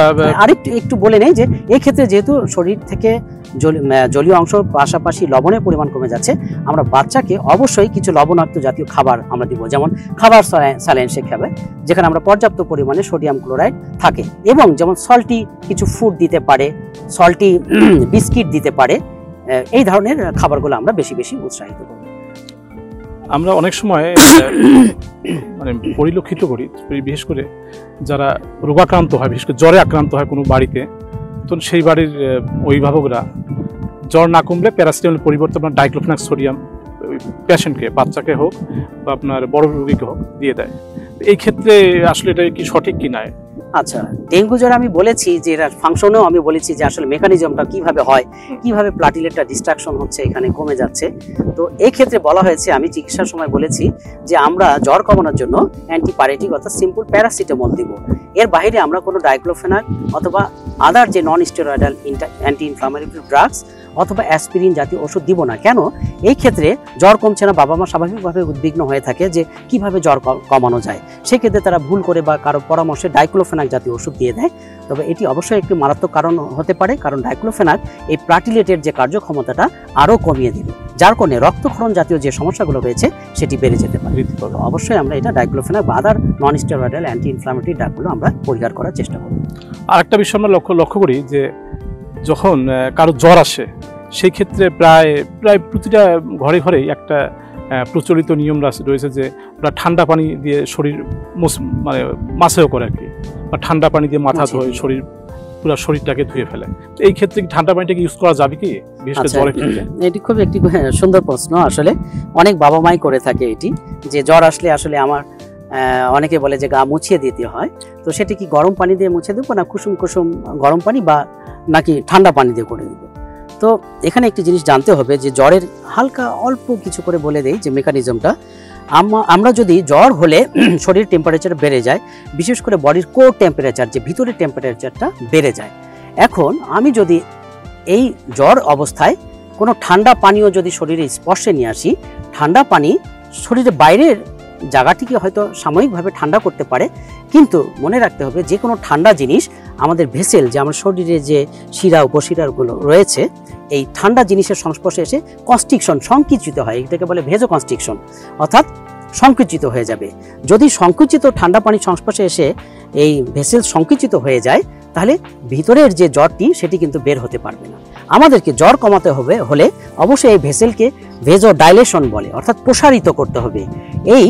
একটু বলে নেই যে এই ক্ষেত্রে যেহেতু শরীর থেকে জলীয় অংশ পাশাপাশি লবণের পরিমাণ কমে যাচ্ছে, আমরা বাচ্চাকে অবশ্যই কিছু লবণাক্ত জাতীয় খাবার আমরা দিব, যেমন খাবার স্যালাইন সে খাবে, যেখানে আমরা পর্যাপ্ত পরিমাণে সোডিয়াম ক্লোরাইড থাকে, এবং যেমন সল্টি কিছু ফুড দিতে পারে, সল্টি বিস্কিট দিতে পারে, এই ধরনের খাবারগুলো আমরা বেশি উৎসাহিত করি। আমরা অনেক সময় মানে পরিলক্ষিত করি, বিশেষ করে যারা রোগাক্রান্ত হয়, বিশেষ করে জ্বরে আক্রান্ত হয় কোনো বাড়িতে, তখন সেই বাড়ির অভিভাবকরা জ্বর না কমলে প্যারাসিটামলের পরিবর্তে আপনার ডাইক্লোফেনাক সোডিয়াম পেশেন্টকে, বাচ্চাকে হোক বা আপনার বড় রোগীকে হোক দিয়ে দেয়। এই ক্ষেত্রে আসলে এটা কি সঠিক কি নয়? আচ্ছা, ডেঙ্গু জ্বর আমি বলেছি যে এর ফাংশনেও আমি বলেছি যে আসলে মেকানিজমটা কিভাবে হয়, কিভাবে প্লাটিলেটটা ডিস্ট্রাকশন হচ্ছে, এখানে কমে যাচ্ছে। তো এই ক্ষেত্রে বলা হয়েছে, আমি চিকিৎসার সময় বলেছি যে আমরা জ্বর কমানোর জন্য অ্যান্টিপাইরেটিক অর্থাৎ সিম্পল প্যারাসিটামল দিব। এর বাইরে আমরা কোনো ডাইক্লোফেনাক অথবা আদার যে non steroidal anti inflammatory drugs অথবা অ্যাসপিরিন জাতীয় ওষুধ দিব না। কেন? এই ক্ষেত্রে জ্বর কমছে না, বাবা মা স্বাভাবিকভাবে উদ্বিগ্ন হয়ে থাকে যে কিভাবে জ্বর কমানো যায়। সেক্ষেত্রে তারা ভুল করে বা কারো পরামর্শে ডাইক্লোফেনাক জাতীয় ওষুধ দিয়ে দেয়। তবে এটি অবশ্যই একটি মারাত্মক কারণ হতে পারে, কারণ ডাইক্লোফেনাক এই প্লাটিলেটের যে কার্যক্ষমতাটা আরও কমিয়ে দিবে, যার কারণে রক্তক্ষরণ জাতীয় যে সমস্যাগুলো রয়েছে সেটি বেড়ে যেতে পারে। অবশ্যই আমরা এটা ডাইক্লোফেনাক বা আদার নন স্টেরয়েডাল অ্যান্টি ইনফ্লামেটরি ড্রাগগুলো আমরা পরিহার করার চেষ্টা করব। আর একটা বিষয় আমরা লক্ষ্য করি যে যখন কারো জ্বর আসে, সেই ক্ষেত্রে প্রায় প্রতিটা ঘরেই একটা প্রচলিত নিয়ম রয়েছে যে ওরা ঠান্ডা পানি দিয়ে শরীর মানে মাসেও করে আর কি, বা ঠান্ডা পানি দিয়ে মাথা ধোয়, পুরো শরীরটাকে ধুয়ে ফেলে। তো এই ক্ষেত্রে ঠান্ডা পানিটাকে ইউজ করা যাবে কি, বিশেষ করে জ্বরের ক্ষেত্রে? এটি খুব একটি সুন্দর প্রশ্ন। আসলে অনেক বাবা মাই করে থাকে এটি, যে জ্বর আসলে আসলে আমার অনেকে বলে যে গা মুছিয়ে দিতে হয়। তো সেটি কি গরম পানি দিয়ে মুছে দেবো, না কুসুম গরম পানি, বা নাকি ঠান্ডা পানি দিয়ে করে দেবো? তো এখানে একটি জিনিস জানতে হবে যে জ্বরের হালকা অল্প কিছু করে বলে দেই যে মেকানিজমটা। আমরা যদি জ্বর হলে শরীর টেম্পারেচার বেড়ে যায়, বিশেষ করে বডির কোর টেম্পারেচার, যে ভিতরের টেম্পারেচারটা বেড়ে যায়। এখন আমি যদি এই জ্বর অবস্থায় কোনো ঠান্ডা পানীয় যদি শরীরে স্পর্শে নিয়ে আসি, ঠান্ডা পানি শরীরের বাইরের জায়গাটিকে হয়তো সাময়িকভাবে ঠান্ডা করতে পারে, কিন্তু মনে রাখতে হবে যে কোনো ঠান্ডা জিনিস আমাদের ভেসেল, যে আমার শরীরে যে শিরা উপশিরাগুলো রয়েছে, এই ঠান্ডা জিনিসের সংস্পর্শে এসে কনস্ট্রিকশন, সংকুচিত হয়, এটাকে বলে ভেজো কনস্ট্রিকশন, অর্থাৎ সংকুচিত হয়ে যাবে। যদি সংকুচিত ঠান্ডা পানির সংস্পর্শে এসে এই ভেসেল সংকুচিত হয়ে যায়, তাহলে ভিতরের যে জ্বরটি সেটি কিন্তু বের হতে পারবে না। আমাদেরকে জ্বর কমাতে হলে অবশ্যই এই ভেসেলকে ভেজো ডাইলেশন বলে, অর্থাৎ প্রসারিত করতে হবে। এই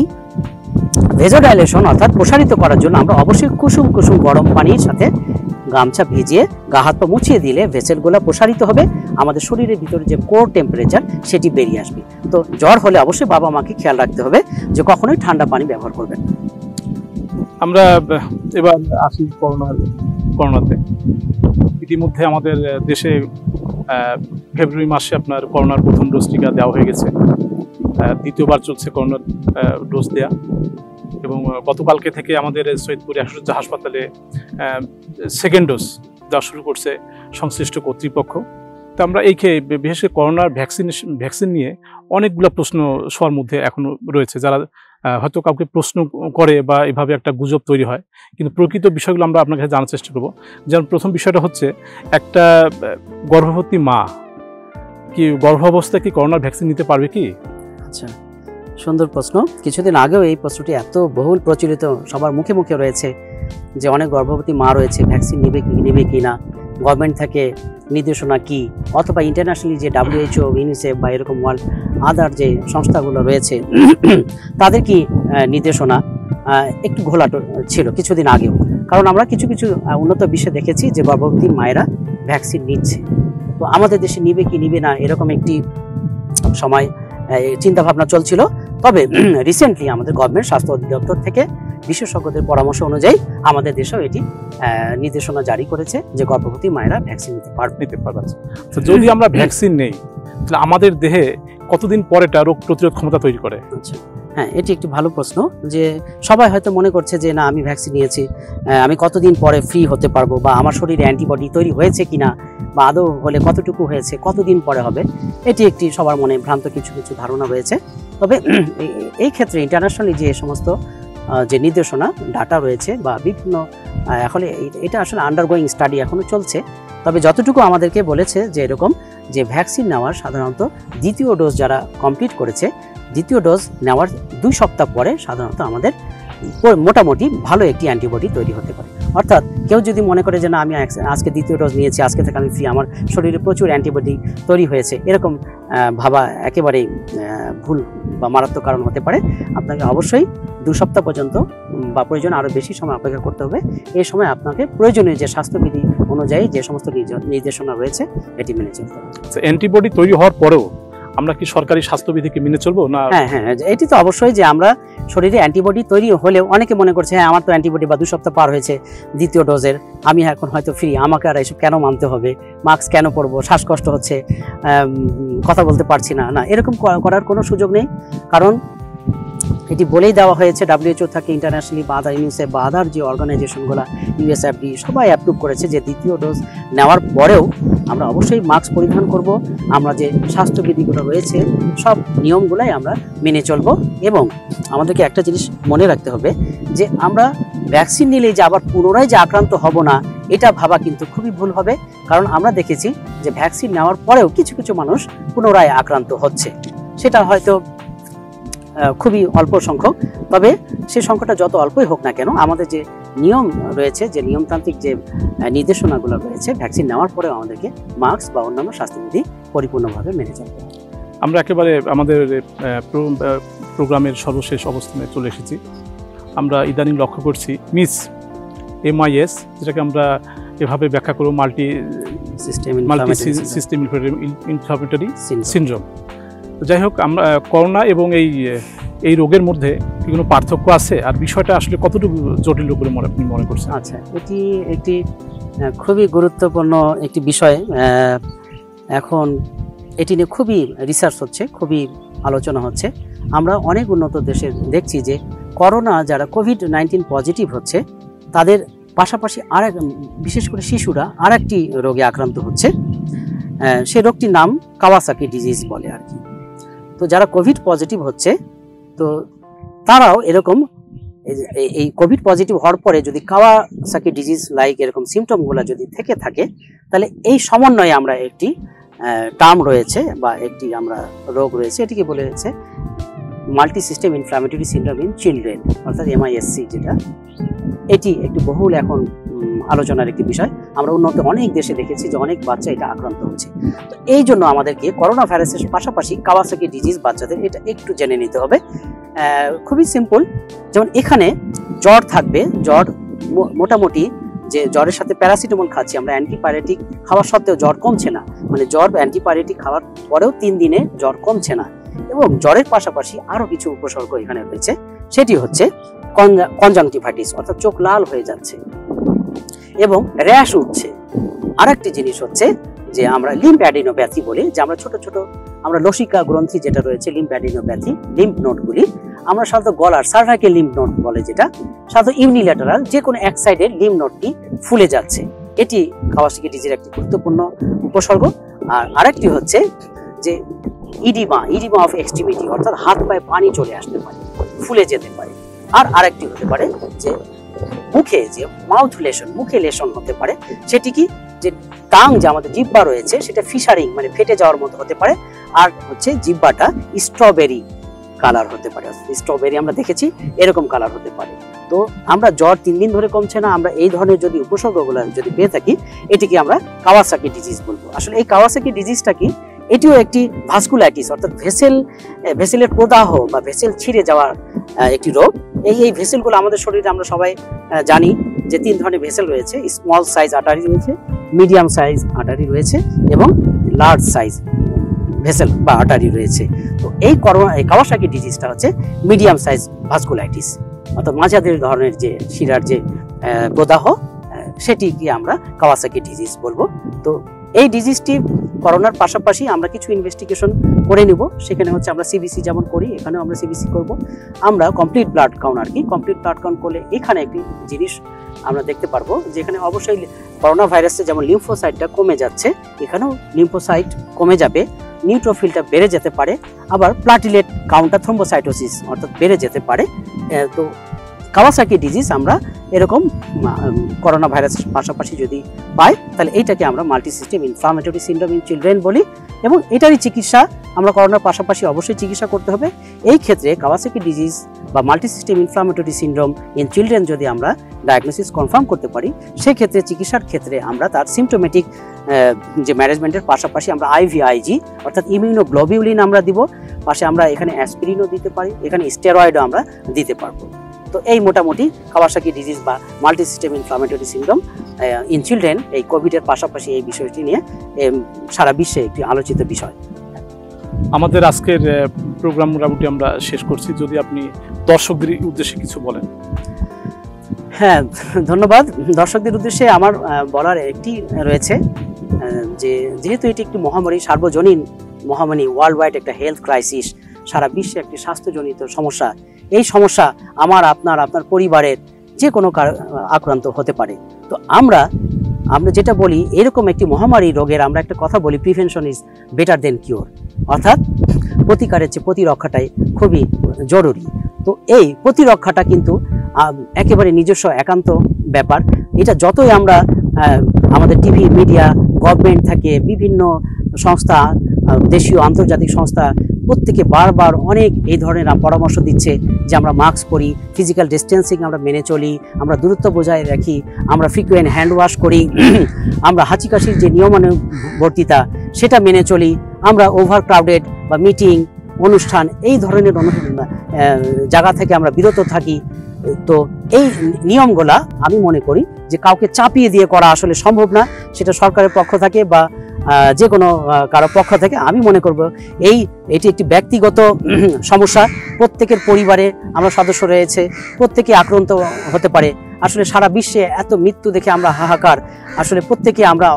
ভেজো ডাইলেশন অর্থাৎ প্রসারিত করার জন্য আমরা অবশ্যই কুসুম গরম পানির সাথে গামছা ভিজিয়ে গা হাত পা মুছিয়ে দিলে ভেসেলগুলো প্রসারিত হবে, আমাদের শরীরের ভিতরে যে কোর টেম্পারেচার সেটি বেরিয়ে আসবে। তো জ্বর হলে অবশ্যই বাবা মাকে খেয়াল রাখতে হবে যে কখনোই ঠান্ডা পানি ব্যবহার করবেন। আমরা এবার আসি করোনাতে। ইতিমধ্যে আমাদের দেশে ফেব্রুয়ারি মাসে আপনার করোনার প্রথম ডোজ টিকা দেওয়া হয়ে গেছে, দ্বিতীয়বার চলছে করোনার ডোজ দেওয়া, এবং গতকালকে থেকে আমাদের সৈয়দপুর আশুলিয়া হাসপাতালে সেকেন্ড ডোজ দেওয়া শুরু করছে সংশ্লিষ্ট কর্তৃপক্ষ। তো আমরা বিশেষ করে করোনার ভ্যাকসিন নিয়ে অনেকগুলো প্রশ্ন সবার মধ্যে এখনো রয়েছে। যারা হয়তো কাউকে প্রশ্ন করে বা এভাবে একটা গুজব তৈরি হয়, কিন্তু প্রকৃত বিষয়গুলো আমরা আপনার কাছে জানার চেষ্টা করব। যেমন প্রথম বিষয়টা হচ্ছে, একটা গর্ভবতী মা কি গর্ভাবস্থায় কি করোনার ভ্যাকসিন নিতে পারবে কি? আচ্ছা, সুন্দর প্রশ্ন। কিছুদিন আগেও এই প্রশ্নটি এত বহুল প্রচলিত, সবার মুখে মুখে রয়েছে যে অনেক গর্ভবতী মা রয়েছে, ভ্যাকসিন নেবে কি না, গভর্নমেন্ট থেকে নির্দেশনা কি, অথবা ইন্টারন্যাশনালি যে WHO, ইউনিসেফ বা এরকম ওয়ার্ল্ড আদার যে সংস্থাগুলো রয়েছে তাদের কি নির্দেশনা একটু ঘোলাটো ছিল কিছুদিন আগেও। কারণ আমরা কিছু কিছু উন্নত বিশ্বে দেখেছি যে গর্ভবতী মায়েরা ভ্যাকসিন নিচ্ছে। তো আমাদের দেশে নিবে কি নিবে না এরকম একটি সময় চিন্তা ভাবনা চলছিল। তবে রিসেন্টলি আমাদের গভর্নমেন্ট স্বাস্থ্য অধিদপ্তর থেকে বিশেষজ্ঞদের পরামর্শ অনুযায়ী আমাদের দেশেও এটি নির্দেশনা জারি করেছে যে গর্ভবতী মায়েরা ভ্যাকসিন নিতে পারবে। তো যদি আমরা ভ্যাকসিন নেই, তাহলে আমাদের দেহে কতদিন পরে এটা রোগ প্রতিরোধ ক্ষমতা তৈরি করে? আচ্ছা, হ্যাঁ, এটি একটি ভালো প্রশ্ন। যে সবাই হয়তো মনে করছে যে না, আমি ভ্যাকসিন নিয়েছি, আমি কতদিন পরে ফ্রি হতে পারবো, বা আমার শরীরে অ্যান্টিবডি তৈরি হয়েছে কিনা, বা আদৌ হলে কতটুকু হয়েছে, কতদিন পরে হবে, এটি একটি সবার মনে ভ্রান্ত কিছু কিছু ধারণা রয়েছে। তবে এই ক্ষেত্রে ইন্টারন্যাশনালি যে সমস্ত যে নির্দেশনা ডাটা রয়েছে বা বিভিন্ন এখন এটা আসলে আন্ডারগোয়িং স্টাডি এখনো চলছে। তবে যতটুকু আমাদেরকে বলেছে যে এরকম যে ভ্যাকসিন নেওয়ার সাধারণত দ্বিতীয় ডোজ যারা কমপ্লিট করেছে, দ্বিতীয় ডোজ নেওয়ার 2 সপ্তাহ পরে সাধারণত আমাদের মোটামুটি ভালো একটি অ্যান্টিবডি তৈরি হতে পারে। অর্থাৎ কেউ যদি মনে করে যে না, আমি আজকে দ্বিতীয় ডোজ নিয়েছি, আজকে থেকে আমি ফ্রি, আমার শরীরে প্রচুর অ্যান্টিবডি তৈরি হয়েছে, এরকম ভাবা একেবারেই ভুল বা মারাত্মক কারণ হতে পারে। আপনাকে অবশ্যই 2 সপ্তাহ পর্যন্ত বা প্রয়োজন আরও বেশি সময় অপেক্ষা করতে হবে। এই সময় আপনাকে প্রয়োজনীয় যে স্বাস্থ্যবিধি অনুযায়ী যে সমস্ত নির্দেশনা রয়েছে এটি মেনে চলতে হবে। অ্যান্টিবডি তৈরি হওয়ার পরেও আমরা কি সরকারি স্বাস্থ্যবিধিকে মেনে চলবো না? হ্যাঁ, এটি তো অবশ্যই যে আমরা শরীরে অ্যান্টিবডি তৈরি হলেও অনেকে মনে করছে হ্যাঁ, আমার তো অ্যান্টিবডি বা 2 সপ্তাহ পার হয়েছে দ্বিতীয় ডোজের, আমি এখন হয়তো ফ্রি, আমাকে আর এসব কেন মানতে হবে, মাস্ক কেন পরবো, শ্বাসকষ্ট হচ্ছে, কথা বলতে পারছি না। না, এরকম করার কোনো সুযোগ নেই। কারণ এটি বলেই দেওয়া হয়েছে WHO থেকে, ইন্টারন্যাশনালি বা আদার ইউনিসেফ বা আদার যে অর্গানাইজেশনগুলো, USFD সবাই অ্যাপ্রুভ করেছে যে দ্বিতীয় ডোজ নেওয়ার পরেও আমরা অবশ্যই মাস্ক পরিধান করব। আমরা যে স্বাস্থ্যবিধিগুলো রয়েছে সব নিয়মগুলাই আমরা মেনে চলব। এবং আমাদেরকে একটা জিনিস মনে রাখতে হবে যে আমরা ভ্যাকসিন নিলেই যে আবার পুনরায় যে আক্রান্ত হব না, এটা ভাবা কিন্তু খুবই ভুল হবে। কারণ আমরা দেখেছি যে ভ্যাকসিন নেওয়ার পরেও কিছু কিছু মানুষ পুনরায় আক্রান্ত হচ্ছে, সেটা হয়তো খুবই অল্প সংখ্যক। তবে সেই সংখ্যাটা যত অল্পই হোক না কেন, আমাদের যে নিয়ম রয়েছে, যে নিয়মতান্ত্রিক যে নির্দেশনাগুলো রয়েছে, ভ্যাকসিন নেওয়ার পরেও আমাদেরকে মাস্ক বা অন্যান্য স্বাস্থ্যবিধি পরিপূর্ণভাবে মেনে চলতে হবে। আমরা একেবারে আমাদের প্রোগ্রামের সর্বশেষ অবস্থানে চলে এসেছি। আমরা ইদানিং লক্ষ্য করছি MIS, যেটাকে আমরা এভাবে ব্যাখ্যা করব মাল্টি সিস্টেম ইনফ্লামেটরি সিনড্রোম। যাই হোক, আমরা করোনা এবং এই রোগের মধ্যে কি কোনো পার্থক্য আছে, আর বিষয়টা আসলে কতটুকু জটিল বলে আপনি মনে করছেন? আচ্ছা, এটি একটি খুবই গুরুত্বপূর্ণ একটি বিষয়। এখন এটি নিয়ে খুবই রিসার্চ হচ্ছে, খুবই আলোচনা হচ্ছে। আমরা অনেক উন্নত দেশে দেখছি যে করোনা যারা COVID-19 পজিটিভ হচ্ছে, তাদের পাশাপাশি বিশেষ করে শিশুরা আরেকটি রোগে আক্রান্ত হচ্ছে। সেই রোগটির নাম কাওয়াসাকি ডিজিজ বলে আর কি। তো যারা কোভিড পজিটিভ হচ্ছে, তো তারাও এরকম এই কোভিড পজিটিভ হওয়ার পরে যদি কাওয়াসাকি ডিজিজ লাইক এরকম সিমটমগুলো যদি থেকে থাকে, তাহলে এই সমন্বয়ে আমরা একটি টার্ম রয়েছে বা একটি আমরা রোগ রয়েছে, এটিকে বলে হচ্ছে multi system inflammatory syndrome in children, অর্থাৎ MISC, যেটা এটি একটি বহুল এখন আলোচনার একটি বিষয়। আমরা উন্নত অনেক দেশে দেখেছি যে অনেক বাচ্চা এটা আক্রান্ত হচ্ছে। তো এই জন্য আমাদেরকে করোনা ভাইরাসের পাশাপাশি কাওয়াসাকি ডিজিজ বাচ্চাদের এটা একটু জেনে নিতে হবে। খুবই সিম্পল, যেমন এখানে জ্বর থাকবে, জ্বর মোটামুটি যে জ্বরের সাথে প্যারাসিটামল খাচ্ছি আমরা, অ্যান্টিপাইরেটিক খাওয়ার সত্ত্বেও জ্বর কমছে না, মানে জ্বর অ্যান্টিপাইরেটিক খাওয়ার পরেও 3 দিনে জ্বর কমছে না। এবং জ্বরের পাশাপাশি আরো কিছু উপসর্গ এখানে রয়েছে, সেটি হচ্ছে কনজাংটিভাইটিস, অর্থাৎ চোখ লাল হয়ে যাচ্ছে এবং র্যাশ উঠছে। আরেকটি জিনিস হচ্ছে যে আমরা লিম্ফ্যাডিনোপ্যাথি বলি, যে আমরা ছোট ছোট আমরা লসিকা গ্রন্থি যেটা রয়েছে, লিম্ফ্যাডিনোপ্যাথি, লিম্ফ নোডগুলি আমরা সাধারণত গলার সার্ভাইকেল লিম্ফ নোড বলে, যেটা সাধারণত ইউনিল্যাটারাল যে কোনো এক সাইডের লিম্ফ নোডটি ফুলে যাচ্ছে। এটি কাওয়াসাকি ডিজিজের একটি গুরুত্বপূর্ণ উপসর্গ। আর আরেকটি হচ্ছে যে ইডিমা অফ এক্সট্রিমিটি, অর্থাৎ হাত পায়ে পানি চলে আসতে পারে, ফুলে যেতে পারে। আর আরেকটি হতে পারে যে মুখে যে মাউথ লেশন, মুখে লেশন হতে পারে। সেটি কি, যে টাং যে আমাদের জিহ্বা রয়েছে সেটা ফিশারিং মানে ফেটে যাওয়ার মতো হতে পারে। আর হচ্ছে জিহ্বাটা স্ট্রবেরি কালার হতে পারে, স্ট্রবেরি আমরা দেখেছি এরকম কালার হতে পারে। তো আমরা জ্বর 3 দিন ধরে কমছে না, আমরা এই ধরনের যদি উপসর্গগুলো যদি পেয়ে থাকি, এটিকে আমরা কাওয়াসাকি ডিজিজ বলবো। আসলে এই কাওয়াসাকি ডিজিজটা কি, এটিও একটি ভাস্কুলাইটিস, অর্থাৎ ভেসেলের প্রদাহ বা ভেসেল ছিঁড়ে যাওয়ার একটি রোগ। এই ভেসেলগুলো আমাদের শরীরে আমরা সবাই জানি যে 3 ধরনের ভেসেল রয়েছে। স্মল সাইজ আর্টারি রয়েছে, মিডিয়াম সাইজ আর্টারি রয়েছে এবং লার্জ সাইজ ভেসেল বা আর্টারি রয়েছে। তো এই কাওয়াসাকি ডিজিজটা হচ্ছে মিডিয়াম সাইজ ভাস্কুলাইটিস, অর্থাৎ মাঝারি ধরনের যে শিরার যে প্রদাহ, সেটিকে আমরা কাওয়াসাকি ডিজিজ বলবো। তো এই ডিজিজটি করোনার পাশাপাশি আমরা কিছু ইনভেস্টিগেশন করে নিব। সেখানে হচ্ছে আমরা সিবিসি যেমন করি, এখানেও আমরা সিবিসি করব। আমরা কমপ্লিট ব্লাড কাউন্ট আর কি, কমপ্লিট ব্লাড কাউন্ট করলে এখানে একটি জিনিস আমরা দেখতে পারবো, যেখানে অবশ্যই করোনা ভাইরাসে যেমন লিম্ফোসাইটটা কমে যাচ্ছে, এখানেও লিম্ফোসাইট কমে যাবে, নিউট্রোফিলটা বেড়ে যেতে পারে, আবার প্লাটিলেট কাউন্টটা থ্রম্বোসাইটোসিস অর্থাৎ বেড়ে যেতে পারে। তো কাওয়াসাকি ডিজিজ আমরা এরকম করোনা ভাইরাসের পাশাপাশি যদি পাই, তাহলে এইটাকে আমরা multi system inflammatory syndrome in children বলি। এবং এটারই চিকিৎসা আমরা করোনার পাশাপাশি অবশ্যই চিকিৎসা করতে হবে। এই ক্ষেত্রে কাওয়াসাকি ডিজিজ বা multi system inflammatory syndrome in children যদি আমরা ডায়াগনোসিস কনফার্ম করতে পারি, সেক্ষেত্রে চিকিৎসার ক্ষেত্রে আমরা তার সিমটোমেটিক যে ম্যানেজমেন্টের পাশাপাশি আমরা আইভিআইজি অর্থাৎ ইমিউনোগ্লোবিউলিন আমরা দিব, পাশে আমরা এখানে অ্যাসপিরিনও দিতে পারি, এখানে স্টেরয়েডও আমরা দিতে পারবো। তো এই মোটামুটি কাওয়াসাকি ডিজিজ বা multi system inflammatory syndrome in children, এই কোভিডের পাশাপাশি এই বিষয়টি নিয়ে সারা বিশ্বে একটি আলোচিত বিষয়। আমাদের আজকের প্রোগ্রাম মোটামুটি আমরা শেষ করছি, যদি আপনি দর্শকদের উদ্দেশ্যে কিছু বলেন। হ্যাঁ, ধন্যবাদ। দর্শকদের উদ্দেশ্যে আমার বলার একটি রয়েছে যে যেহেতু এটি একটি মহামারী, সার্বজনীন মহামারী, ওয়ার্ল্ড ওয়াইড একটা হেলথ ক্রাইসিস, সারা বিশ্বে একটি স্বাস্থ্যজনিত সমস্যা। এই সমস্যা আমার আপনার পরিবারের যে কোনো আক্রান্ত হতে পারে। তো আমরা যেটা বলি, এরকম একটি মহামারী রোগের আমরা একটা কথা বলি, prevention is better then cure, অর্থাৎ প্রতিকারের চেয়ে প্রতিরক্ষাটাই খুবই জরুরি। তো এই প্রতিরক্ষাটা কিন্তু একেবারে নিজস্ব একান্ত ব্যাপার। এটা যতই আমরা আমাদের টিভি, মিডিয়া, গভর্নমেন্ট থেকে বিভিন্ন সংস্থা, দেশীয় আন্তর্জাতিক সংস্থা প্রত্যেকে বারবার অনেক এই ধরনের পরামর্শ দিচ্ছে যে আমরা মাস্ক পরি, ফিজিক্যাল ডিস্টেন্সিং আমরা মেনে চলি, আমরা দূরত্ব বজায় রাখি, আমরা ফ্রিকুয়েন্ট হ্যান্ড ওয়াশ করি, আমরা হাঁচি কাশির যে নিয়মানুবর্তিতা সেটা মেনে চলি, আমরা ওভার ক্রাউডেড বা মিটিং অনুষ্ঠান এই ধরনের জায়গা থেকে আমরা বিরত থাকি। তো এই নিয়মগুলা আমি মনে করি যে কাউকে চাপিয়ে দিয়ে করা আসলে সম্ভব না, সেটা সরকারের পক্ষ থেকে বা যে কোনো কারো পক্ষ থেকে। আমি মনে করব এটি একটি ব্যক্তিগত সমস্যা। প্রত্যেকের পরিবারে আমরা সদস্য রয়েছে, প্রত্যেকে আক্রান্ত হতে পারে। আসলে সারা বিশ্বে এত মৃত্যু দেখে আমরা হাহাকার, আসলে প্রত্যেকে আমরা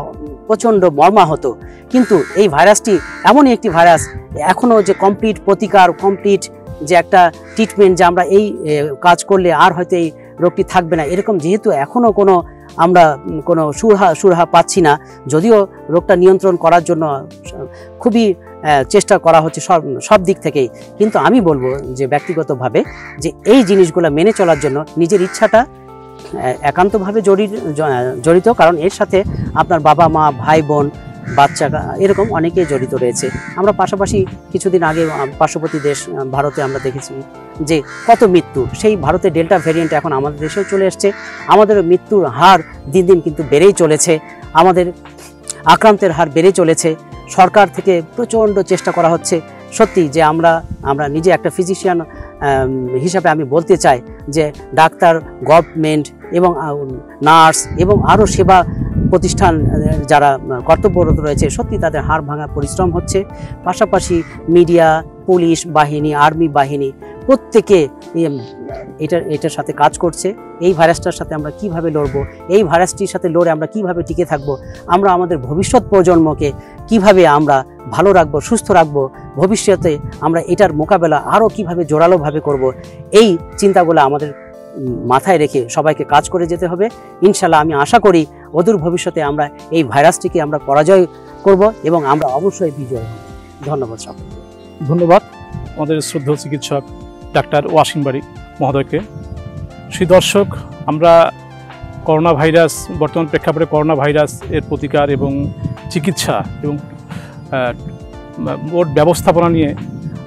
প্রচণ্ড মর্মাহত। কিন্তু এই ভাইরাসটি এমনই একটি ভাইরাস, এখনও যে কমপ্লিট প্রতিকার, কমপ্লিট যে একটা ট্রিটমেন্ট, যে আমরা এই কাজ করলে আর হয়তো এই রোগটি থাকবে না, এরকম যেহেতু এখনও আমরা কোনো সুরাহা পাচ্ছি না। যদিও রোগটা নিয়ন্ত্রণ করার জন্য খুবই চেষ্টা করা হচ্ছে সব দিক থেকেই, কিন্তু আমি বলবো যে ব্যক্তিগতভাবে যে এই জিনিসগুলো মেনে চলার জন্য নিজের ইচ্ছাটা একান্তভাবে জড়িত, কারণ এর সাথে আপনার বাবা মা, ভাই বোন, বাচ্চা এরকম অনেকেই জড়িত রয়েছে। আমরা পাশাপাশি কিছুদিন আগে পার্শ্ববর্তী দেশ ভারতে আমরা দেখেছি যে কত মৃত্যু। সেই ভারতে ডেল্টা ভ্যারিয়েন্ট এখন আমাদের দেশেও চলে এসছে। আমাদের মৃত্যুর হার দিন দিন কিন্তু বেড়েই চলেছে, আমাদের আক্রান্তের হার বেড়ে চলেছে। সরকার থেকে প্রচণ্ড চেষ্টা করা হচ্ছে। সত্যি যে আমরা নিজে একটা ফিজিশিয়ান হিসাবে আমি বলতে চাই যে ডাক্তার, গভর্নমেন্ট এবং নার্স এবং আরও সেবা প্রতিষ্ঠান যারা কর্তব্যরত রয়েছে, সত্যি তাদের হাড় ভাঙা পরিশ্রম হচ্ছে। পাশাপাশি মিডিয়া, পুলিশ বাহিনী, আর্মি বাহিনী প্রত্যেকে এটার সাথে কাজ করছে। এই ভাইরাসটার সাথে আমরা কিভাবে লড়বো, এই ভাইরাসটির সাথে লড়ে আমরা কিভাবে টিকে থাকবো, আমরা আমাদের ভবিষ্যৎ প্রজন্মকে কিভাবে আমরা ভালো রাখবো, সুস্থ রাখবো, ভবিষ্যতে আমরা এটার মোকাবেলা আরও কিভাবে জোরালোভাবে করব, এই চিন্তাগুলো আমাদের মাথায় রেখে সবাইকে কাজ করে যেতে হবে। ইনশাল্লাহ আমি আশা করি অদূর ভবিষ্যতে আমরা এই ভাইরাসটিকে আমরা পরাজয় করব এবং আমরা অবশ্যই বিজয় হব। ধন্যবাদ সকলকে। ধন্যবাদ আমাদের শ্রদ্ধেয় চিকিৎসক ডাক্তার ওয়াসিম বারিক মহোদয়কে। শ্রী দর্শক, আমরা করোনা ভাইরাস, বর্তমান প্রেক্ষাপটে করোনা ভাইরাস এর প্রতিকার এবং চিকিৎসা এবং মোট ব্যবস্থাপনা নিয়ে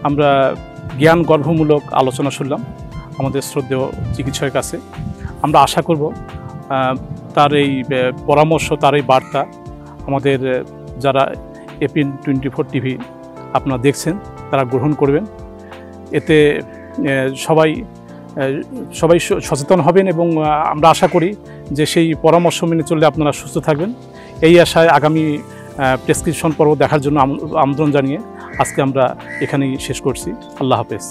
আমরা জ্ঞান গর্ভমূলক আলোচনা শুনলাম আমাদের শ্রদ্ধেয় চিকিৎসকের কাছে। আমরা আশা করব তার এই পরামর্শ, তার এই বার্তা আমাদের যারা APN 24 টিভি আপনারা দেখছেন তারা গ্রহণ করবেন। এতে সবাই সচেতন হবেন এবং আমরা আশা করি যে সেই পরামর্শ মেনে চললে আপনারা সুস্থ থাকবেন। এই আশায় আগামী প্রেসক্রিপশন পর্ব দেখার জন্য আমন্ত্রণ জানিয়ে আজকে আমরা এখানেই শেষ করছি। আল্লাহ হাফেজ।